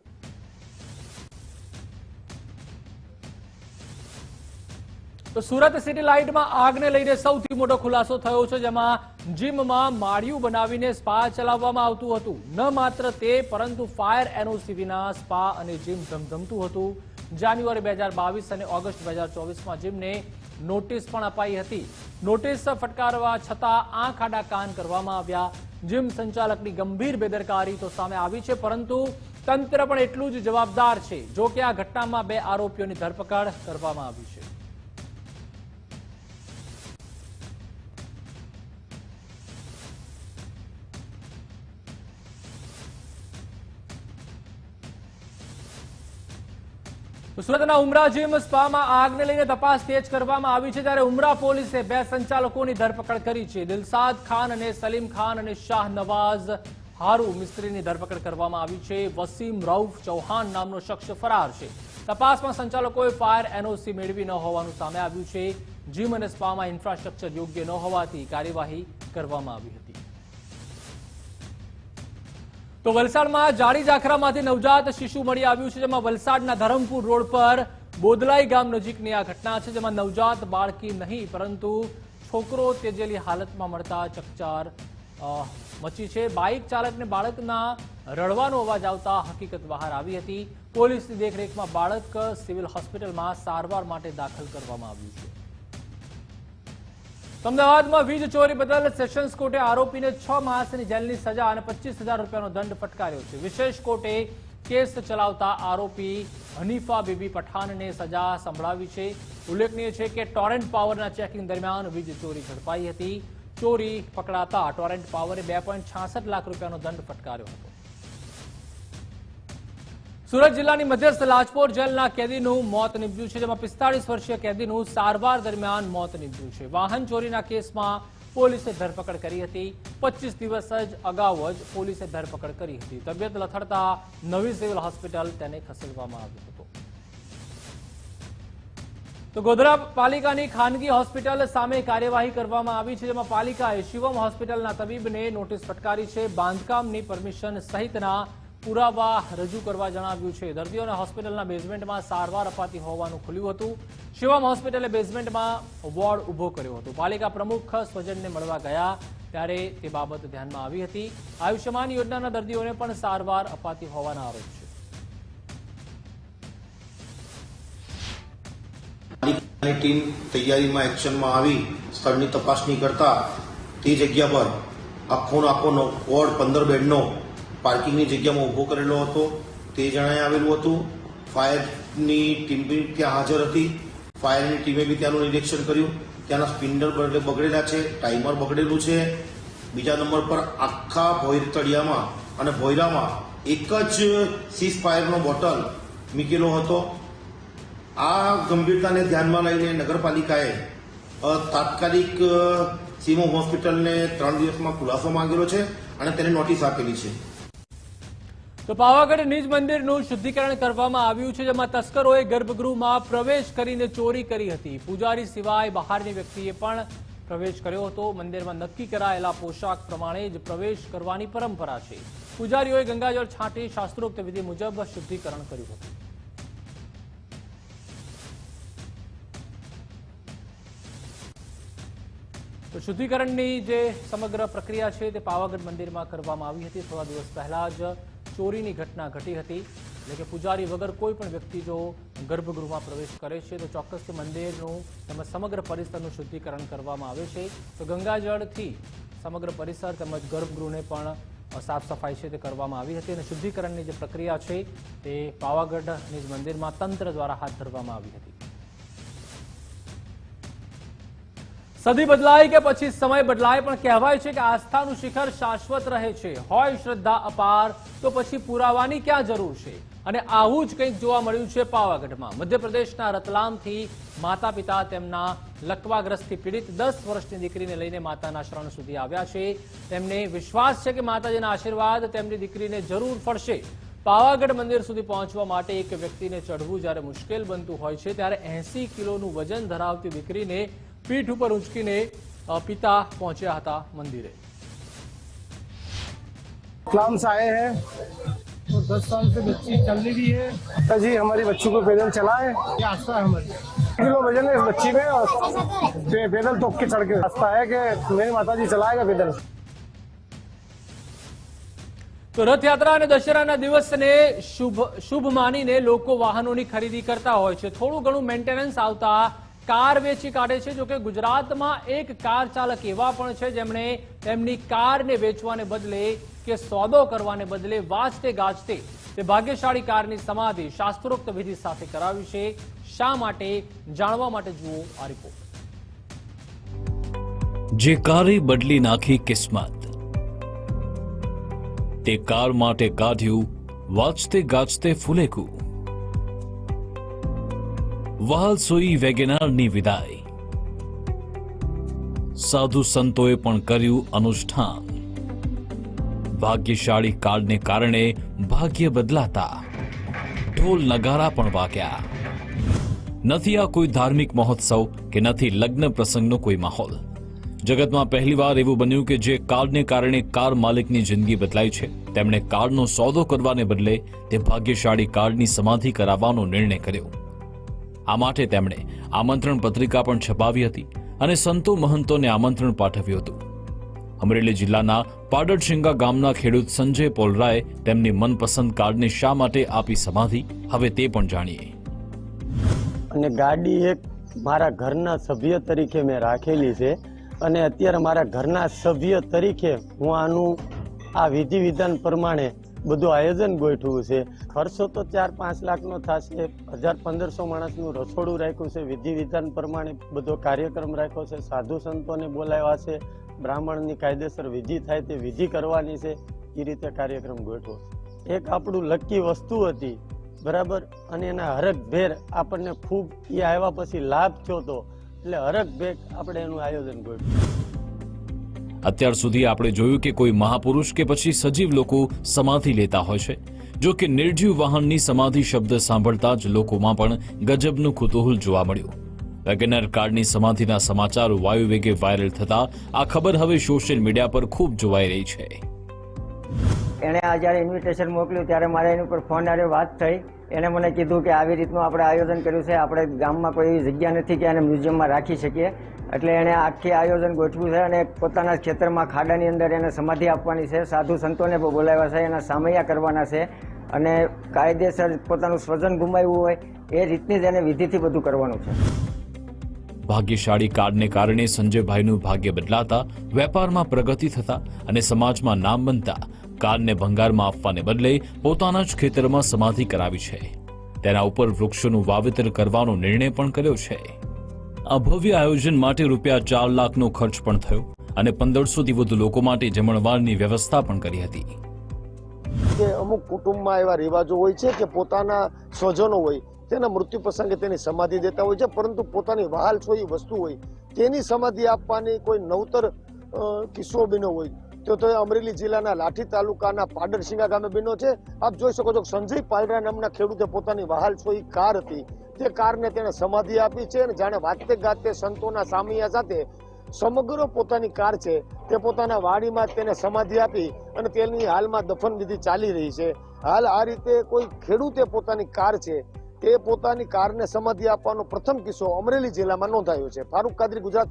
તો સુરત સિટી લાઇટમાં આગને લઈને સૌથી મોટો ખુલાસો થયો છે, જેમાં જીમમાં માળિયું બનાવીને સ્પા ચલાવવામાં આવતું હતું. ન માત્ર તે પરંતુ ફાયર એનઓસી વિના સ્પા અને જીમ ધમધમતું હતું. જાન્યુઆરી 2022 અને ઓગસ્ટ 2024માં જીમને નોટિસ પણ અપાઈ હતી. નોટિસ ફટકારવા છતાં આંખ આડા કાન કરવામાં આવ્યા. જીમ સંચાલકની ગંભીર બેદરકારી તો સામે આવી છે, પરંતુ તંત્ર પણ એટલું જ જવાબદાર છે. જો કે આ ઘટનામાં 2 આરોપીઓની ધરપકડ કરવામાં આવી છે. સુરતના ઉમરા જીમ સ્પામાં આગને લઈને તપાસ તેજ કરવામાં આવી છે, ત્યારે ઉમરા પોલીસે 2 સંચાલકોની ધરપકડ કરી છે. દિલસાદ ખાન અને સલીમ ખાન અને શાહ નવાઝ હારૂ મિસ્ત્રીની ધરપકડ કરવામાં આવી છે. વસીમ રઉફ ચૌહાણ નામનો શખ્સ ફરાર છે. તપાસમાં સંચાલકોએ ફાયર એનઓસી મેળવી ન હોવાનું સામે આવ્યું છે. જીમ અને સ્પામાં ઇન્ફ્રાસ્ટ્રક્ચર યોગ્ય ન હોવાથી કાર્યવાહી કરવામાં આવી હતી. તો વલસાડમાં જાડી જાખરામાંથી નવજાત શિશુ મળી આવ્યું છે, જેમાં વલસાડના ધરમપુર રોડ પર બોદલાઈ ગામ નજીકની આ ઘટના છે, જેમાં નવજાત બાળકી નહીં પરંતુ છોકરો તેજેલી હાલતમાં મળતા ચકચાર મચી છે. બાઇક ચાલકને બાળકના રડવાનો અવાજ આવતા હકીકત બહાર આવી હતી. પોલીસની દેખરેખમાં બાળક સિવિલ હોસ્પિટલમાં સારવાર માટે દાખલ કરવામાં આવ્યું છે. અમદાવાદમાં વીજ ચોરી બદલ સેશન્સ કોર્ટે આરોપીને 6 માસની જેલની સજા અને 25,000 રૂપિયાનો દંડ ફટકાર્યો છે. વિશેષ કોર્ટે કેસ ચલાવતા આરોપી હનીફા બીબી પઠાણને સજા સંભળાવી છે. ઉલ્લેખનીય છે કે ટોરેન્ટ પાવરના ચેકિંગ દરમિયાન વીજ ચોરી ઝડપાઈ હતી. ચોરી પકડાતા ટોરેન્ટ પાવરે 2.66 લાખ રૂપિયાનો દંડ ફટકાર્યો હતો. સુરત જિલ્લાની મધ્યસ્થ લાજપોર જેલના કેદીનું મોત નીપજ્યું છે, જેમાં 45 વર્ષીય કેદીનું સારવાર દરમિયાન મોત નીપજ્યું છે. વાહન ચોરીના કેસમાં પોલીસે ધરપકડ કરી હતી. 25 દિવસ અગાઉ જ પોલીસે ધરપકડ કરી હતી. તબિયત લથડતા નવી સિવિલ હોસ્પિટલ તેને ખસેડવામાં આવ્યો હતો. તો ગોધરા પાલિકાની ખાનગી હોસ્પિટલ સામે કાર્યવાહી કરવામાં આવી છે, જેમાં પાલિકાએ શિવમ હોસ્પિટલના તબીબને નોટિસ ફટકારી છે. બાંધકામની પરમિશન સહિતના પુરાવા રજૂ કરવા જણાવ્યું છે. દર્દીઓને હોસ્પિટલના બેઝમેન્ટમાં સારવાર અપાતી હોવાનું ખુલ્યું હતું. શિવમ હોસ્પિટલે બેઝમેન્ટમાં વોર્ડ ઊભો કર્યો હતો. પાલિકા પ્રમુખ સ્વજનને મળવા ગયા ત્યારે તે બાબત ધ્યાનમાં આવી હતી. આયુષ્યમાન યોજનાના દર્દીઓને પણ સારવાર અપાતી હોવાના આરોપ છે. પાલિકાની ટીમ તૈયારીમાં એક્શનમાં આવી સ્થળની તપાસણી કરતા તે જગ્યા પર આખો વોર્ડ 15 બેડનો પાર્કિંગની જગ્યામાં ઊભો કરેલો હતો તે જણાઈ આવેલું હતું. ફાયરની ટીમ બી ત્યાં હાજર હતી. ફાયરની ટીમે બી ત્યાંનું નિરીક્ષણ કર્યું. ત્યાંના સ્પિન્ડર બગડેલા છે, ટાઈમર બગડેલું છે. બીજા નંબર પર આખા ભોયરતળિયામાં અને ભોયરામાં એક જ સીઝ ફાયરનો બોટલ મૂકેલો હતો. આ ગંભીરતાને ધ્યાનમાં લઈને નગરપાલિકાએ તાત્કાલિક સીમો હોસ્પિટલને 3 દિવસમાં ખુલાસો માંગેલો છે અને તેને નોટિસ આપેલી છે. તો પાવાગઢ નિજ મંદિરનું શુદ્ધિકરણ કરવામાં આવ્યું છે, જેમાં તસ્કરોએ ગર્ભગૃહમાં પ્રવેશ કરીને ચોરી કરી હતી. પૂજારી સિવાય બહારની વ્યક્તિએ પણ પ્રવેશ કર્યો હતો. મંદિરમાં નક્કી કરાયેલા પોશાક પ્રમાણે જ પ્રવેશ કરવાની પરંપરા છે. પૂજારીઓએ ગંગાજળ છાંટી શાસ્ત્રોક્ત વિધિ મુજબ શુદ્ધિકરણ કર્યું હતું. તો શુદ્ધિકરણની જે સમગ્ર પ્રક્રિયા છે તે પાવાગઢ મંદિરમાં કરવામાં આવી હતી. થોડા દિવસ પહેલા જ ચોરીની ઘટના ઘટી હતી. એટલે કે પૂજારી વગર કોઈ પણ વ્યક્તિ જો ગર્ભગૃહમાં પ્રવેશ કરે છે તો ચોક્કસ મંદિરનું તેમજ સમગ્ર પરિસરનું શુદ્ધિકરણ કરવામાં આવે છે. તો ગંગાજળથી સમગ્ર પરિસર તેમજ ગર્ભગૃહને પણ સાફ સફાઈ છે તે કરવામાં આવી હતી અને શુદ્ધિકરણની જે પ્રક્રિયા છે તે પાવાગઢ નિજ મંદિરમાં તંત્ર દ્વારા હાથ ધરવામાં આવી હતી. સદી બદલાય કે પછી સમય બદલાય, પણ કહેવાય છે કે આસ્થાનું શિખર શાશ્વત રહે છે. હોય શ્રદ્ધા અપાર તો પછી પુરાવાની ક્યાં જરૂર છે? અને આવું જ કંઈક જોવા મળ્યું છે પાવાગઢમાં. મધ્યપ્રદેશના રતલામથી માતા પિતા તેમના લકવાગ્રસ્તથી પીડિત 10 વર્ષની દીકરીને લઈને માતાના શરણ સુધી આવ્યા છે. તેમને વિશ્વાસ છે કે માતાજીના આશીર્વાદ તેમની દીકરીને જરૂર પડશે. પાવાગઢ મંદિર સુધી પહોંચવા માટે એક વ્યક્તિને ચઢવું જ્યારે મુશ્કેલ બનતું હોય છે ત્યારે 80 કિલોનું વજન ધરાવતી દીકરીને पीठ ऊपर उंचकीने पिता पहुंचा था मंदिरे. इस्लाम से आए हैं तो 10 साल से बच्ची चल रही है. जी हमारी बच्ची को पैदल चलाए. ये आस्था है हमारी. किलो वजन है इस बच्ची में और पैदल तोक के चढ़ के आस्था है कि मेरी माता जी चलाएगा पैदल. तो रथयात्रा અને દશેરાના દિવસને શુભ માનીને લોકો વાહનોની ખરીદી કરતા હોય છે. થોડું ઘણું મેન્ટેનન્સ આવતા કાર વેચી કાઢે છે. જોકે ગુજરાતમાં એક કાર ચાલક એવા પણ છે જેમણે તેમની કારને વેચવાને બદલે કે સોદો કરવાને બદલે વાજતે ગાજતે તે ભાગ્યશાળી કારની સમાધિ શાસ્ત્રોક્ત વિધિ સાથે કરાવી છે. શા માટે? જાણવા માટે જુઓ આ રિપોર્ટ. જે કારે બદલી નાખી કિસ્મત, તે કાર માટે કાઢ્યું વાજતે ગાજતે ફુલેકું. વહાલ સોઈ વેગેનારની વિદાય. સાધુ સંતોએ પણ કર્યું અનુષ્ઠાન. ભાગ્યશાળી કાળને કારણે ભાગ્ય બદલાતા ઢોલ નગારા પણ વાગ્યા. નથી આ કોઈ ધાર્મિક મહોત્સવ કે નથી લગ્ન પ્રસંગનો કોઈ માહોલ. જગતમાં પહેલીવાર એવું બન્યું કે જે કારને કારણે કાર માલિકની જિંદગી બદલાઈ છે તેમણે કારનો સોદો કરવાને બદલે તે ભાગ્યશાળી કારની સમાધિ કરાવવાનો નિર્ણય કર્યો. આ માટે તેમણે આમંત્રણ પત્રિકા પણ છપાવી હતી અને સંતો મહંતોને આમંત્રણ પાઠવ્યું હતું. અમરેલી જિલ્લાના પાડડશીંગા ગામના ખેડૂત સંજય પોલરાએ તેમની મનપસંદ કારને શા માટે આપી સમાધિ, હવે તે પણ જાણીએ. અને ગાડી એક મારા ઘરના સભ્ય તરીકે મેં રાખેલી છે અને અત્યારે મારા ઘરના સભ્ય તરીકે હું આનું આ વિધિ વિધાન પ્રમાણે બધું આયોજન ગોઠવ્યું છે. ખર્ચો તો 4-5 લાખનો થશે. 1000-1500 માણસનું રસોડું રાખ્યું છે. વિધિ વિધાન પ્રમાણે બધો કાર્યક્રમ રાખ્યો છે. સાધુ સંતોને બોલાવ્યા છે. બ્રાહ્મણની કાયદેસર વિધિ થાય તે વિધિ કરવાની છે. એ રીતે કાર્યક્રમ ગોઠવો. એક આપણું લકી વસ્તુ હતી બરાબર, અને એના હરક ભેર આપણને ખૂબ એ આવ્યા પછી લાભ થયો હતો એટલે હરક ભેર આપણે એનું આયોજન ગોઠવ્યું. અત્યાર સુધી આપણે જોયું કે કોઈ મહાપુરુષ કે પછી સજીવ લોકો સમાધિ લેતા હોય છે. જો કે નિર્જીવ વાહનની સમાધિ શબ્દ સાંભળતા જ લોકોમાં પણ ગજબનું કુતૂહલ જોવા મળ્યું. વેગેનર કારની સમાધિના સમાચાર વાયુ વેગે વાયરલ થતા આ ખબર હવે સોશિયલ મીડિયા પર ખૂબ જોવાઈ રહી છે. એણે આ જ્યારે ઇન્વિટેશન મોકલ્યું ત્યારે મારે એની ઉપર ફોન આરે વાત થઈ. એણે મને કીધું કે આવી રીતનું આપણે આયોજન કર્યું છે, આપણે ગામમાં કોઈ એવી જગ્યા નથી કે એને મ્યુઝિયમમાં રાખી શકીએ, એટલે એણે આખી આયોજન ગોઠવ્યું છે અને પોતાના ખેતરમાં ખાડાની અંદર એને સમાધિ આપવાની છે, સાધુ સંતોને બોલાવ્યા છે, એના સામૈયા કરવાના છે અને કાયદેસર પોતાનું સ્વજન ગુમાવ્યું હોય એ રીતની જ એને વિધિથી બધું કરવાનું છે. ભાગ્યશાળી કાર્ડને કારણે સંજયભાઈનું ભાગ્ય બદલાતા, વેપારમાં પ્રગતિ થતા અને સમાજમાં નામ બનતા કાર્ડને ભંગારમાં આપવાને બદલે પોતાના જ ખેતરમાં સમાધિ કરાવી છે. તેના ઉપર વૃક્ષોનું વાવેતર કરવાનો નિર્ણય પણ કર્યો છે. આ ભવ્ય આયોજન માટે ₹4 લાખનો ખર્ચ પણ થયો અને 1500થી વધુ લોકો માટે જમણવારની વ્યવસ્થા પણ કરી હતી. કે અમુક કુટુંબમાં એવા રિવાજો હોય છે કે પોતાના સ્વજનો હોય તેના મૃત્યુ પ્રસંગે તેની સમાધિ દેતા હોય છે, પરંતુ પોતાની વહાલ છોઈ વસ્તુ હોય તેની સમાધિ આપવાની કોઈ નવતર કિસ્સો બન્યો હોય તો અમરેલી જિલ્લાના લાઠી તાલુકાના પાડરસિંગા ગામે બન્યો છે. આપ જોઈ શકો છો સંજય પાલરા નામના ખેડૂતે પોતાની વહાલ છોઈ કાર હતી, તે કારને તેને સમાધિ આપી છે અને જાણે વાતે ગાતે સંતોના સામિયા સાથે સમગ્ર પોતાની કાર છે તે પોતાના વાડીમાં તેને સમાધિ આપી અને તેની હાલમાં દફન વિધિ ચાલી રહી છે. હાલ આ રીતે કોઈ ખેડૂતે પોતાની કાર છે તે પોતાની કારને સમાધિ આપવાનો પ્રથમ કિસ્સો અમરેલી જિલ્લામાં નોંધાયો છે. ફારૂક કાદરી, ગુજરાત.